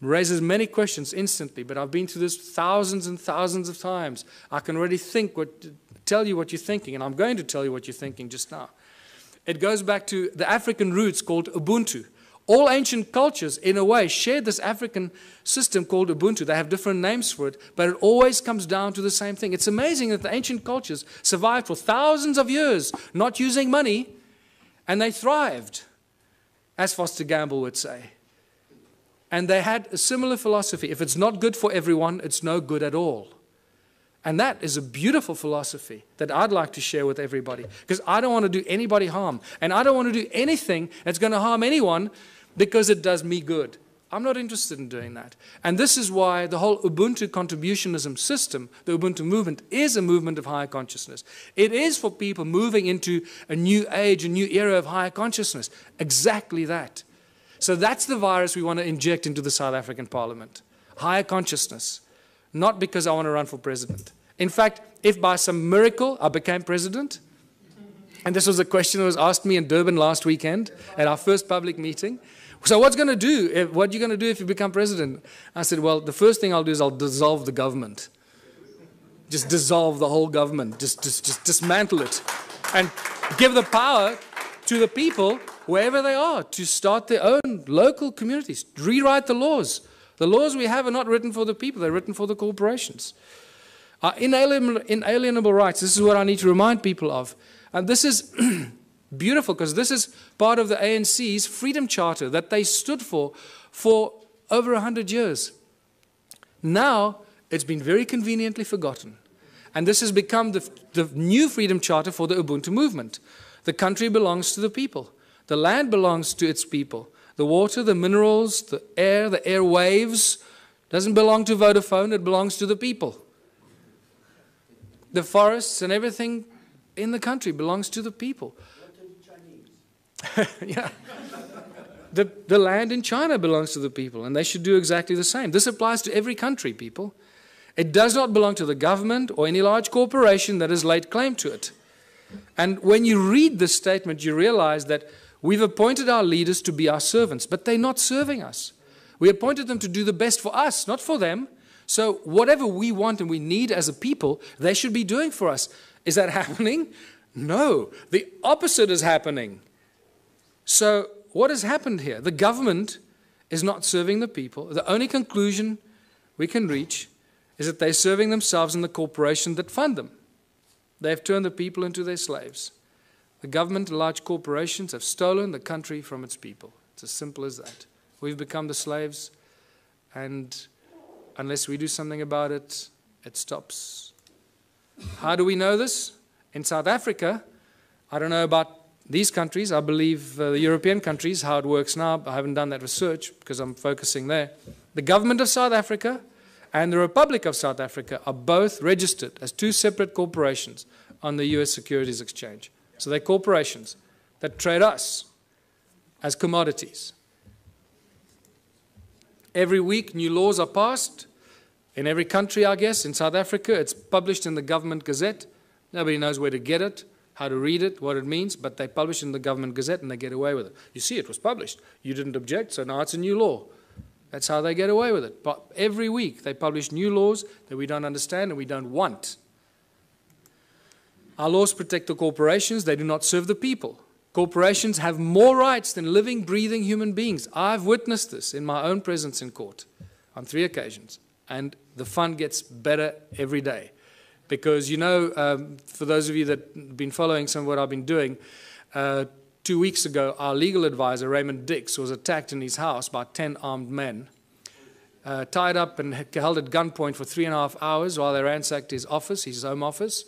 Raises many questions instantly, but I've been through this thousands and thousands of times. I can already tell you what you're thinking, and I'm going to tell you what you're thinking just now. It goes back to the African roots called Ubuntu. All ancient cultures, in a way, shared this African system called Ubuntu. They have different names for it, but it always comes down to the same thing. It's amazing that the ancient cultures survived for thousands of years, not using money, and they thrived, as Foster Gamble would say. And they had a similar philosophy. If it's not good for everyone, it's no good at all. And that is a beautiful philosophy that I'd like to share with everybody, because I don't want to do anybody harm. And I don't want to do anything that's going to harm anyone because it does me good. I'm not interested in doing that. And this is why the whole Ubuntu contributionism system, the Ubuntu movement, is a movement of higher consciousness. It is for people moving into a new age, a new era of higher consciousness. Exactly that. So that's the virus we want to inject into the South African Parliament. Higher consciousness. Not because I want to run for president. In fact, if by some miracle I became president, and this was a question that was asked me in Durban last weekend at our first public meeting. So what are you going to do if you become president? I said, well, the first thing I'll do is I'll dissolve the government. Just dissolve the whole government. Just dismantle it. And give the power to the people, wherever they are, to start their own local communities. Rewrite the laws. The laws we have are not written for the people, they're written for the corporations. Inalienable rights, this is what I need to remind people of. And this is beautiful, because this is part of the ANC's Freedom Charter that they stood for over 100 years. Now, it's been very conveniently forgotten. And this has become the new Freedom Charter for the Ubuntu movement. The country belongs to the people. The land belongs to its people. The water, the minerals, the airwaves, doesn't belong to Vodafone, it belongs to the people. The forests and everything in the country belongs to the people. Yeah. The land in China belongs to the people, and they should do exactly the same. This applies to every country, people. It does not belong to the government or any large corporation that has laid claim to it. And when you read this statement, you realize that we've appointed our leaders to be our servants, but they're not serving us. We appointed them to do the best for us, not for them. So whatever we want and we need as a people, they should be doing for us. Is that happening? No. The opposite is happening. So what has happened here? The government is not serving the people. The only conclusion we can reach is that they're serving themselves and the corporations that fund them. They've turned the people into their slaves. The government and large corporations have stolen the country from its people. It's as simple as that. We've become the slaves, and unless we do something about it, it stops. How do we know this? In South Africa, I don't know about these countries. I believe the European countries, how it works now. I haven't done that research because I'm focusing there. The government of South Africa and the Republic of South Africa are both registered as two separate corporations on the US Securities Exchange. So they're corporations that trade us as commodities. Every week, new laws are passed. In every country, I guess. In South Africa, it's published in the Government Gazette. Nobody knows where to get it, how to read it, what it means, but they publish it in the Government Gazette and they get away with it. You see, it was published. You didn't object, so now it's a new law. That's how they get away with it. But every week, they publish new laws that we don't understand and we don't want. Our laws protect the corporations. They do not serve the people. Corporations have more rights than living, breathing human beings. I've witnessed this in my own presence in court on 3 occasions. And the fun gets better every day. Because, you know, for those of you that have been following some of what I've been doing, 2 weeks ago, our legal advisor, Raymond Dix, was attacked in his house by 10 armed men, tied up and held at gunpoint for 3.5 hours while they ransacked his office, his home office.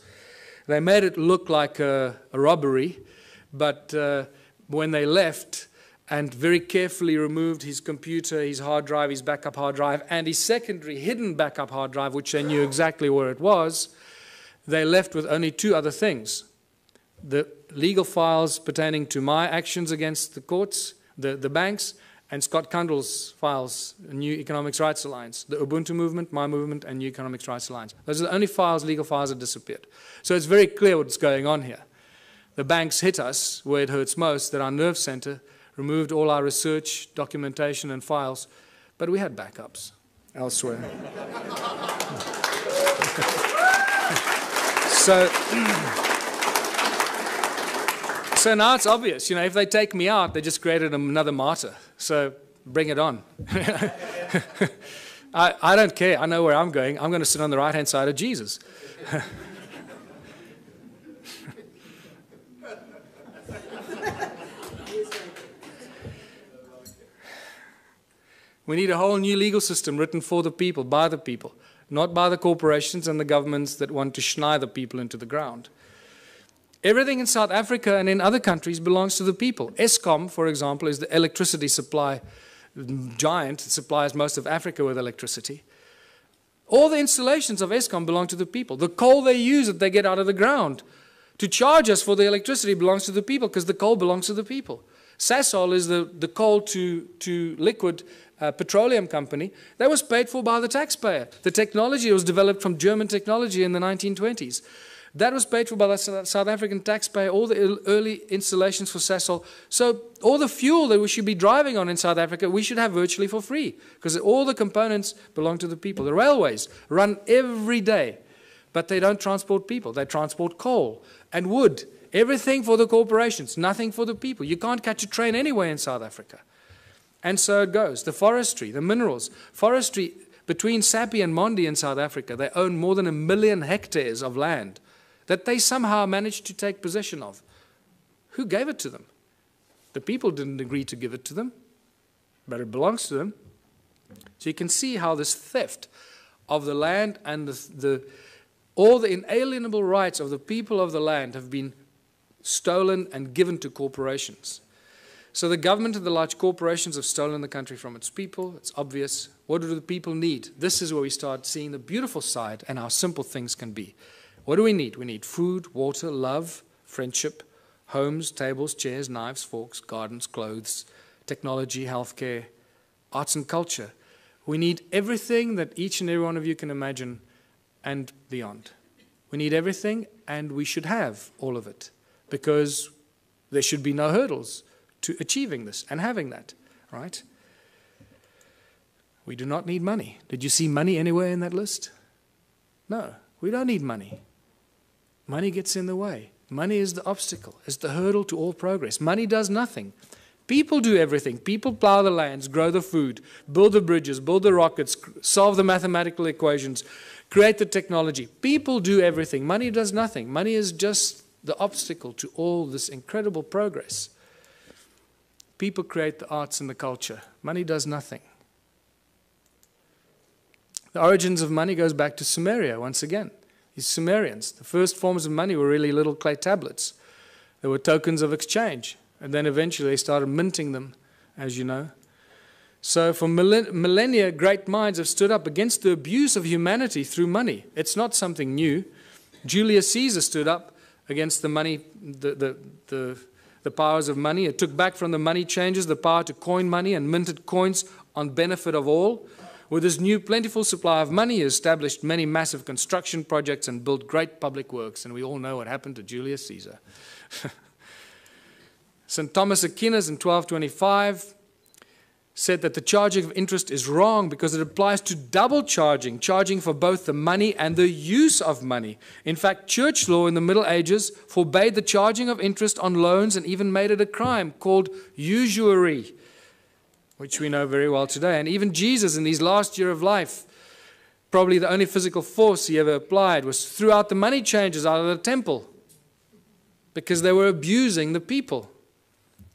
They made it look like a robbery, but when they left and very carefully removed his computer, his hard drive, his backup hard drive, and his secondary hidden backup hard drive, which they knew exactly where it was, they left with only 2 other things. The legal files pertaining to my actions against the courts, the banks, and Scott Kundal's files, New Economics Rights Alliance, the Ubuntu movement, my movement, and New Economics Rights Alliance. Those are the only files, legal files that disappeared. So it's very clear what's going on here. The banks hit us where it hurts most, that our nerve center removed all our research, documentation, and files, but we had backups elsewhere. So now it's obvious, you know, if they take me out, they just created another martyr. So bring it on. I don't care. I know where I'm going. I'm going to sit on the right-hand side of Jesus. We need a whole new legal system written for the people, by the people, not by the corporations and the governments that want to schneid the people into the ground. Everything in South Africa and in other countries belongs to the people. Eskom, for example, is the electricity supply giant that supplies most of Africa with electricity. All the installations of Eskom belong to the people. The coal they use that they get out of the ground to charge us for the electricity belongs to the people because the coal belongs to the people. Sasol is the coal to liquid petroleum company that was paid for by the taxpayer. The technology was developed from German technology in the 1920s. That was paid for by the South African taxpayer, all the early installations for Sasol. So all the fuel that we should be driving on in South Africa, we should have virtually for free because all the components belong to the people. The railways run every day, but they don't transport people. They transport coal and wood. Everything for the corporations, nothing for the people. You can't catch a train anywhere in South Africa. And so it goes. The forestry, the minerals. Forestry, between Sappi and Mondi in South Africa, they own more than 1 million hectares of land that they somehow managed to take possession of. Who gave it to them? The people didn't agree to give it to them, but it belongs to them. So you can see how this theft of the land and all the inalienable rights of the people of the land have been stolen and given to corporations. So the government and the large corporations have stolen the country from its people. It's obvious. What do the people need? This is where we start seeing the beautiful side and how simple things can be. What do we need? We need food, water, love, friendship, homes, tables, chairs, knives, forks, gardens, clothes, technology, healthcare, arts and culture. We need everything that each and every one of you can imagine and beyond. We need everything, and we should have all of it because there should be no hurdles to achieving this and having that, right? We do not need money. Did you see money anywhere in that list? No, we don't need money. Money gets in the way. Money is the obstacle, is the hurdle to all progress. Money does nothing. People do everything. People plow the lands, grow the food, build the bridges, build the rockets, solve the mathematical equations, create the technology. People do everything. Money does nothing. Money is just the obstacle to all this incredible progress. People create the arts and the culture. Money does nothing. The origins of money goes back to Sumeria once again. These Sumerians, the first forms of money were really little clay tablets. They were tokens of exchange. And then eventually they started minting them, as you know. So for millennia, great minds have stood up against the abuse of humanity through money. It's not something new. Julius Caesar stood up against the money, the powers of money. It took back from the money changers the power to coin money and minted coins on benefit of all. With this new plentiful supply of money, he established many massive construction projects and built great public works. And we all know what happened to Julius Caesar. St. Thomas Aquinas in 1225 said that the charging of interest is wrong because it applies to double charging, charging for both the money and the use of money. In fact, church law in the Middle Ages forbade the charging of interest on loans and even made it a crime called usury, which we know very well today. And even Jesus, in his last year of life, probably the only physical force he ever applied was threw out the money changers out of the temple because they were abusing the people.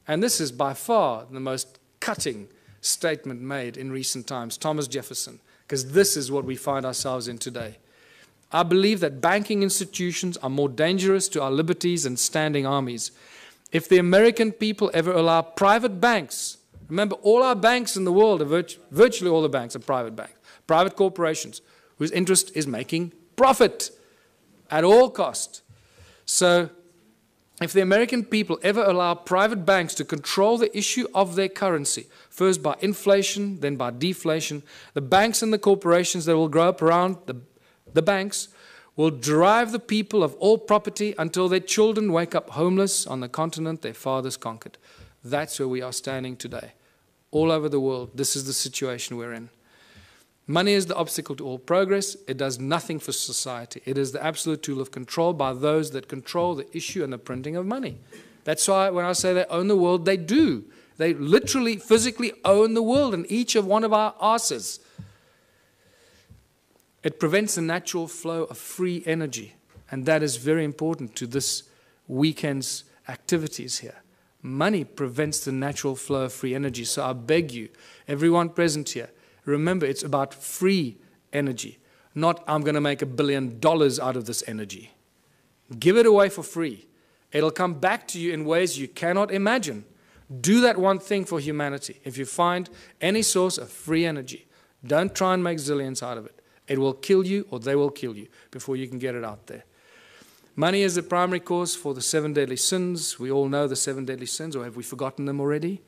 And this is by far the most cutting statement made in recent times, Thomas Jefferson, because this is what we find ourselves in today. I believe that banking institutions are more dangerous to our liberties than standing armies. If the American people ever allow private banks, remember all our banks in the world, virtually all the banks are private banks, private corporations, whose interest is making profit at all cost. So if the American people ever allow private banks to control the issue of their currency, first by inflation, then by deflation, the banks and the corporations that will grow up around the banks will drive the people of all property until their children wake up homeless on the continent their fathers conquered. That's where we are standing today. All over the world, this is the situation we're in. Money is the obstacle to all progress. It does nothing for society. It is the absolute tool of control by those that control the issue and the printing of money. That's why when I say they own the world, they do. They literally, physically own the world and each of one of our asses. It prevents the natural flow of free energy. And that is very important to this weekend's activities here. Money prevents the natural flow of free energy. So I beg you, everyone present here, remember, it's about free energy, not I'm going to make $1 billion out of this energy. Give it away for free. It'll come back to you in ways you cannot imagine. Do that one thing for humanity. If you find any source of free energy, don't try and make zillions out of it. It will kill you or they will kill you before you can get it out there. Money is the primary cause for the 7 deadly sins. We all know the 7 deadly sins, or have we forgotten them already?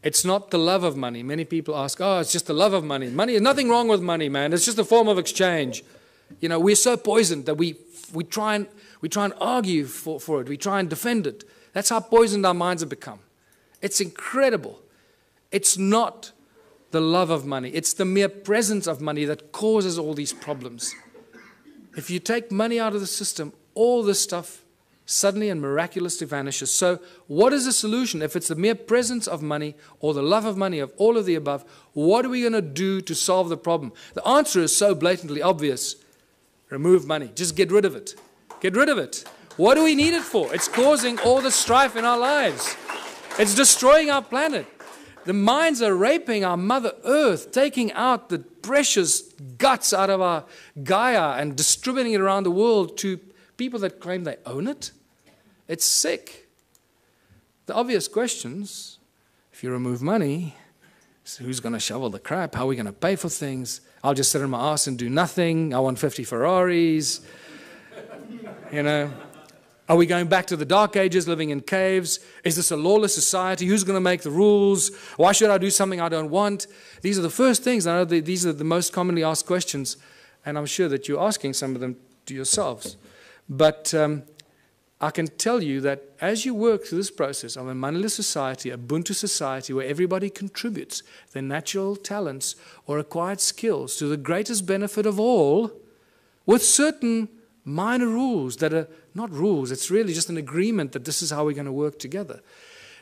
It's not the love of money. Many people ask, oh, it's just the love of money. Money, there's nothing wrong with money, man. It's just a form of exchange. You know, we're so poisoned that we try and argue for it. We try and defend it. That's how poisoned our minds have become. It's incredible. It's not the love of money. It's the mere presence of money that causes all these problems. If you take money out of the system, all this stuff suddenly and miraculously vanishes. So what is the solution? If it's the mere presence of money or the love of money, of all of the above, what are we going to do to solve the problem? The answer is so blatantly obvious. Remove money. Just get rid of it. Get rid of it. What do we need it for? It's causing all the strife in our lives. It's destroying our planet. The mines are raping our Mother Earth, taking out the precious guts out of our Gaia and distributing it around the world to people that claim they own it. It's sick. The obvious questions, if you remove money, so who's going to shovel the crap? How are we going to pay for things? I'll just sit on my ass and do nothing. I want 50 Ferraris. You know, are we going back to the Dark Ages, living in caves? Is this a lawless society? Who's going to make the rules? Why should I do something I don't want? These are the first things. I know these are the most commonly asked questions, and I'm sure that you're asking some of them to yourselves. But I can tell you that as you work through this process of a moneyless society, a Ubuntu society, where everybody contributes their natural talents or acquired skills to the greatest benefit of all, with certain minor rules that are not rules, it's really just an agreement that this is how we're going to work together.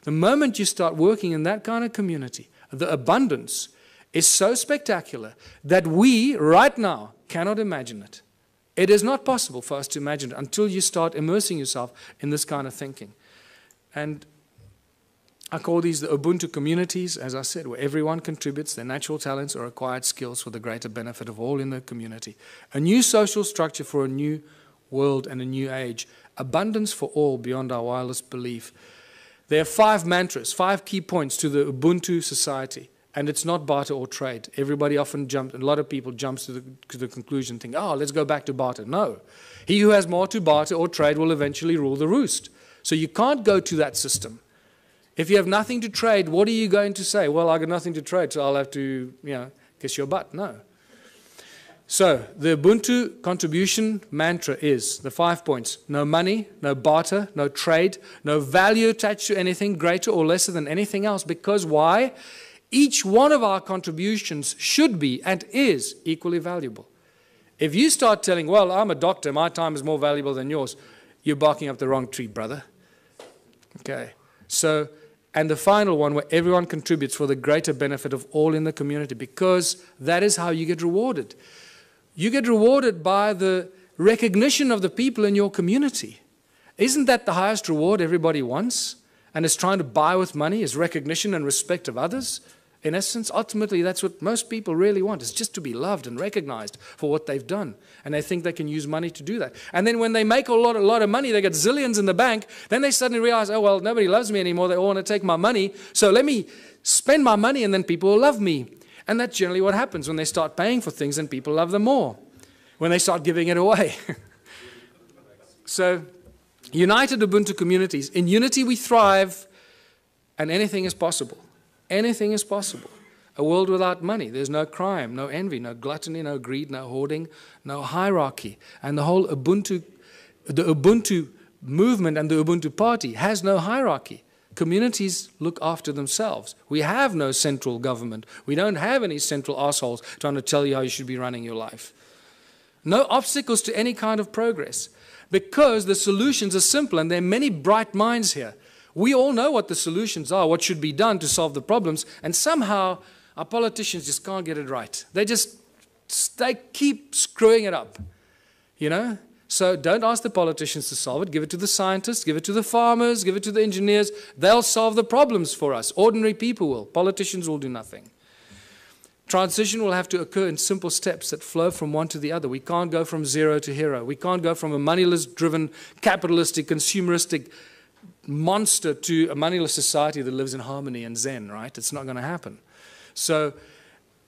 The moment you start working in that kind of community, the abundance is so spectacular that we, right now, cannot imagine it. It is not possible for us to imagine it until you start immersing yourself in this kind of thinking. And I call these the Ubuntu communities, as I said, where everyone contributes their natural talents or acquired skills for the greater benefit of all in the community. A new social structure for a new world and a new age. Abundance for all beyond our wildest belief. There are 5 mantras, 5 key points to the Ubuntu society. And it's not barter or trade. Everybody often jumps, and a lot of people jump to the conclusion, think, oh, let's go back to barter. No. He who has more to barter or trade will eventually rule the roost. So you can't go to that system. If you have nothing to trade, what are you going to say? Well, I got nothing to trade, so I'll have to, kiss your butt. No. So the Ubuntu contribution mantra is the 5 points. No money, no barter, no trade, no value attached to anything greater or lesser than anything else. Because why? Each one of our contributions should be and is equally valuable. If you start telling, well, I'm a doctor, my time is more valuable than yours, you're barking up the wrong tree, brother. Okay. So, and the final one, where everyone contributes for the greater benefit of all in the community, because that is how you get rewarded. You get rewarded by the recognition of the people in your community. Isn't that the highest reward everybody wants and is trying to buy with money, is recognition and respect of others? In essence, ultimately, that's what most people really want, is just to be loved and recognized for what they've done. And they think they can use money to do that. And then when they make a lot of money, they get zillions in the bank, then they suddenly realize, oh, well, nobody loves me anymore. They all want to take my money. So let me spend my money and then people will love me. And that's generally what happens when they start paying for things and people love them more, when they start giving it away. So, united Ubuntu communities. In unity we thrive, and anything is possible. Anything is possible. A world without money. There's no crime, no envy, no gluttony, no greed, no hoarding, no hierarchy. And the whole Ubuntu, the Ubuntu movement and the Ubuntu party has no hierarchy. Communities look after themselves. We have no central government. We don't have any central assholes trying to tell you how you should be running your life. No obstacles to any kind of progress, because the solutions are simple, and there are many bright minds here. We all know what the solutions are, what should be done to solve the problems, and somehow our politicians just can't get it right. They keep screwing it up, So don't ask the politicians to solve it. Give it to the scientists, give it to the farmers, give it to the engineers. They'll solve the problems for us. Ordinary people will. Politicians will do nothing. Transition will have to occur in simple steps that flow from one to the other. We can't go from zero to hero. We can't go from a moneyless-driven, capitalistic, consumeristic monster to a moneyless society that lives in harmony and zen, right? It's not going to happen. So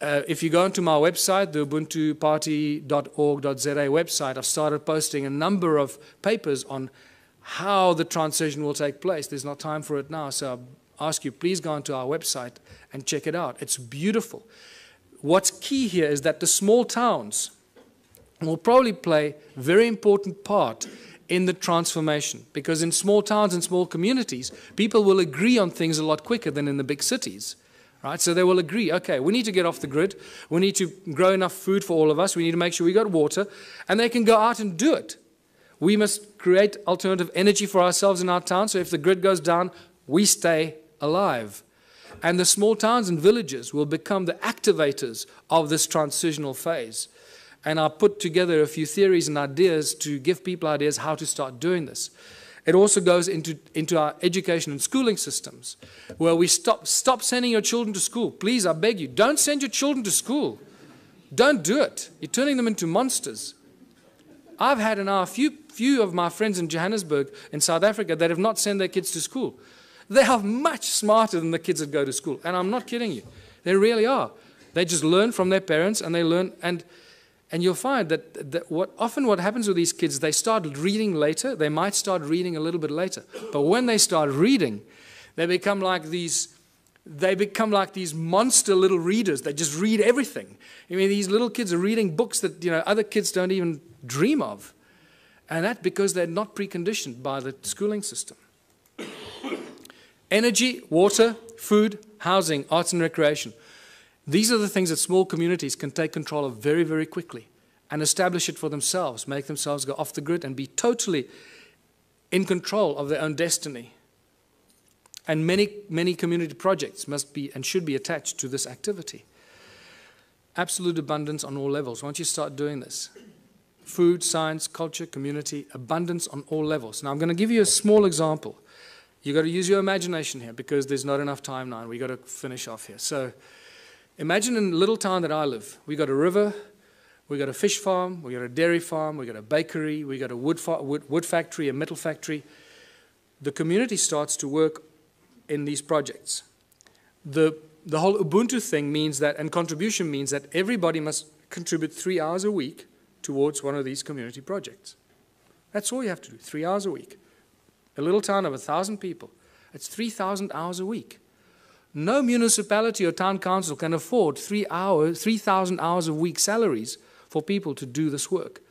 if you go onto my website, the ubuntuparty.org.za website, I've started posting a number of papers on how the transition will take place. There's not time for it now, so I ask you, please go onto our website and check it out. It's beautiful. What's key here is that the small towns will probably play a very important part in the transformation, because in small towns and small communities, people will agree on things a lot quicker than in the big cities. Right? So they will agree, okay, we need to get off the grid, we need to grow enough food for all of us, we need to make sure we got water, and they can go out and do it. We must create alternative energy for ourselves in our town, so if the grid goes down, we stay alive. And the small towns and villages will become the activators of this transitional phase. And I put together a few theories and ideas to give people ideas how to start doing this. It also goes into our education and schooling systems, where we stop sending your children to school. Please, I beg you, don't send your children to school. Don't do it. You're turning them into monsters. I've had a few of my friends in Johannesburg, in South Africa, that have not sent their kids to school. They are much smarter than the kids that go to school. And I'm not kidding you. They really are. They just learn from their parents, and they learn. And you'll find that what happens with these kids, they start reading later. They might start reading a little bit later. But when they start reading, they become like these monster little readers. They just read everything. I mean, these little kids are reading books that other kids don't even dream of. And that's because they're not preconditioned by the schooling system. Energy, water, food, housing, arts and recreation. These are the things that small communities can take control of very, very quickly and establish it for themselves, make themselves go off the grid and be totally in control of their own destiny. And many community projects must be and should be attached to this activity. Absolute abundance on all levels. Once you start doing this, food, science, culture, community, abundance on all levels. Now I'm going to give you a small example. You've got to use your imagination here because there's not enough time now and we've got to finish off here. So imagine in a little town that I live, we've got a river, we've got a fish farm, we've got a dairy farm, we've got a bakery, we've got a wood factory, a metal factory. The community starts to work in these projects. The whole Ubuntu thing means that, and contribution means that everybody must contribute 3 hours a week towards one of these community projects. That's all you have to do, 3 hours a week. A little town of 1,000 people, it's 3,000 hours a week. No municipality or town council can afford 3,000 hours a week salaries for people to do this work.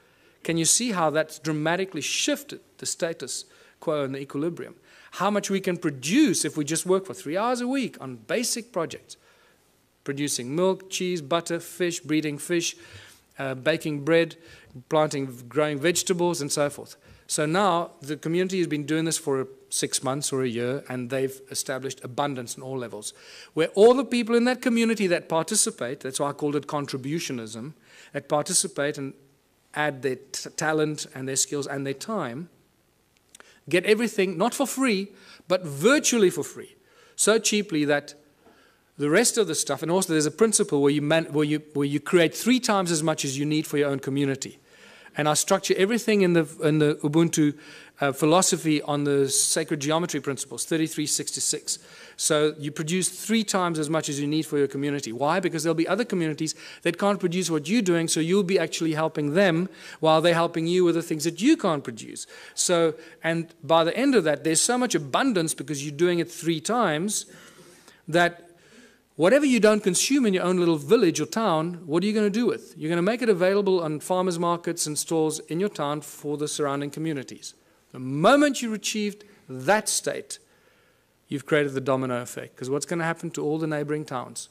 Can you see how that's dramatically shifted the status quo and the equilibrium? How much we can produce if we just work for 3 hours a week on basic projects. Producing milk, cheese, butter, fish, breeding fish, baking bread, growing vegetables, and so forth. So now the community has been doing this for 6 months or a year, and they've established abundance on all levels, where all the people in that community that participate, that's why I called it contributionism, that participate and add their talent and their skills and their time, get everything, not for free, but virtually for free, so cheaply that the rest of the stuff, and also there's a principle where you create 3 times as much as you need for your own community. And I structure everything in the Ubuntu philosophy on the sacred geometry principles, 3366. So you produce 3 times as much as you need for your community. Why? Because there'll be other communities that can't produce what you're doing, so you'll be actually helping them while they're helping you with the things that you can't produce. So, and by the end of that, there's so much abundance because you're doing it 3 times that whatever you don't consume in your own little village or town, what are you going to do with? You're going to make it available on farmers markets and stores in your town for the surrounding communities. The moment you achieved that state, you've created the domino effect. Because what's going to happen to all the neighboring towns?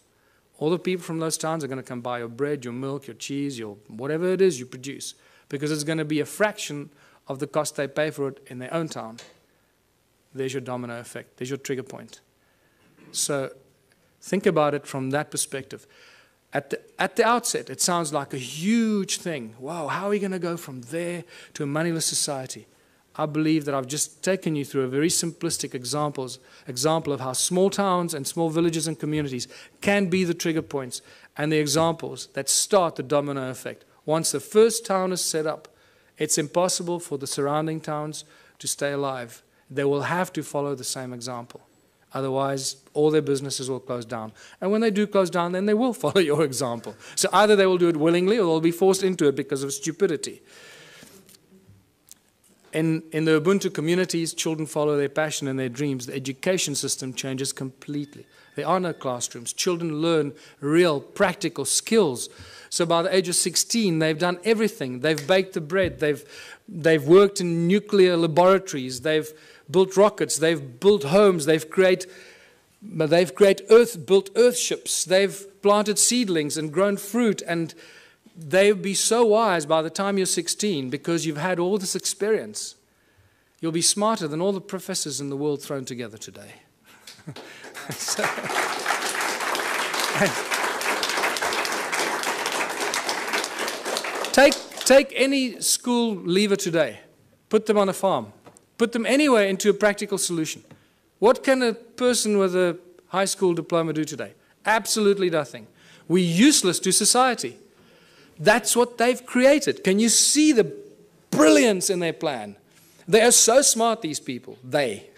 All the people from those towns are going to come buy your bread, your milk, your cheese, your whatever it is you produce. Because it's going to be a fraction of the cost they pay for it in their own town. There's your domino effect. There's your trigger point. So think about it from that perspective. At the outset, it sounds like a huge thing. Wow, how are we going to go from there to a moneyless society? I believe that I've just taken you through a very simplistic example of how small towns and small villages and communities can be the trigger points and the examples that start the domino effect. Once the first town is set up, it's impossible for the surrounding towns to stay alive. They will have to follow the same example. Otherwise, all their businesses will close down. And when they do close down, then they will follow your example. So either they will do it willingly or they'll be forced into it because of stupidity. In the Ubuntu communities, children follow their passion and their dreams. The education system changes completely. There are no classrooms. Children learn real, practical skills. So by the age of 16, they've done everything. They've baked the bread. They've worked in nuclear laboratories. They've built rockets. They've built homes. They've built earth ships. They've planted seedlings and grown fruit. And they'll be so wise by the time you're 16 because you've had all this experience. You'll be smarter than all the professors in the world thrown together today. So, take any school leaver today, put them on a farm, put them anywhere into a practical solution. What can a person with a high school diploma do today? Absolutely nothing. We're useless to society. That's what they've created. Can you see the brilliance in their plan? They are so smart, these people. They.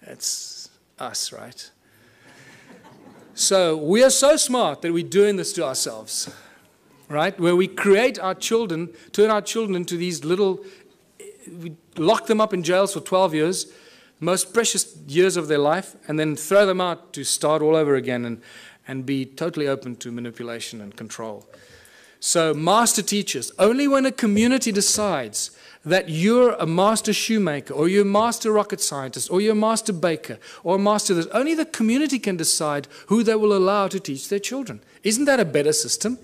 That's us, right? So we are so smart that we're doing this to ourselves, right? Where we create our children, turn our children into these little, we lock them up in jails for 12 years, most precious years of their life, and then throw them out to start all over again and be totally open to manipulation and control. So master teachers, only when a community decides that you're a master shoemaker, or you're a master rocket scientist, or you're a master baker, or a master this, only the community can decide who they will allow to teach their children. Isn't that a better system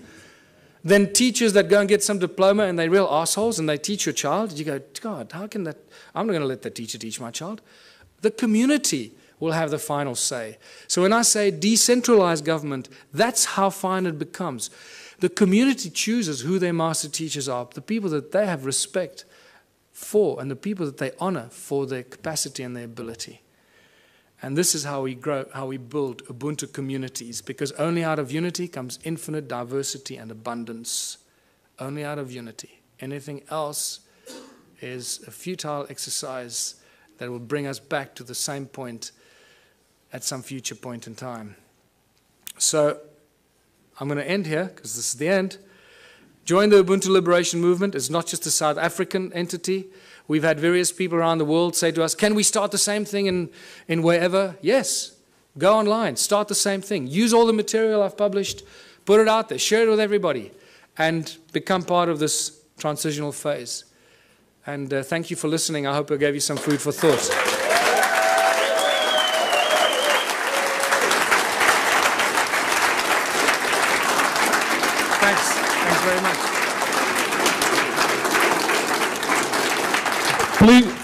than teachers that go and get some diploma and they're real assholes and they teach your child? You go, God, how can that? I'm not going to let that teacher teach my child. The community will have the final say. So when I say decentralized government, that's how fine it becomes. The community chooses who their master teachers are, the people that they have respect for, and the people that they honor for their capacity and their ability. And this is how we grow, how we build Ubuntu communities, because only out of unity comes infinite diversity and abundance. Only out of unity. Anything else is a futile exercise that will bring us back to the same point at some future point in time. So I'm going to end here, because this is the end. Join the Ubuntu Liberation Movement. It's not just a South African entity. We've had various people around the world say to us, can we start the same thing in wherever? Yes. Go online. Start the same thing. Use all the material I've published. Put it out there. Share it with everybody. And become part of this transitional phase. And thank you for listening. I hope I gave you some food for thought. Thanks very much.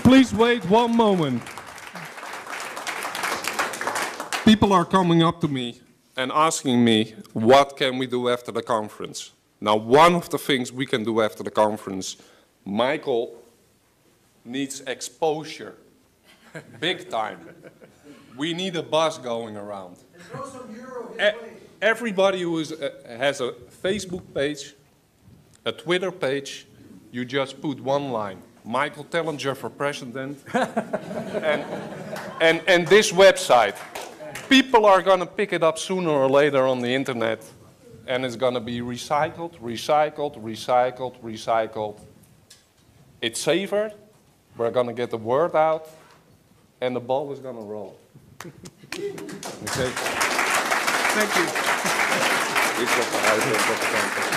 Please wait one moment. People are coming up to me and asking me, what can we do after the conference? Now, one of the things we can do after the conference, Michael needs exposure, big time. We need a buzz going around. Everybody who has a Facebook page, a Twitter page, you just put one line, Michael Tellinger for president, and this website. People are going to pick it up sooner or later on the internet, and it's going to be recycled, recycled, recycled, recycled. It's safer, we're going to get the word out, and the ball is going to roll. Okay. Thank you. Dit was de uitleg van de campus.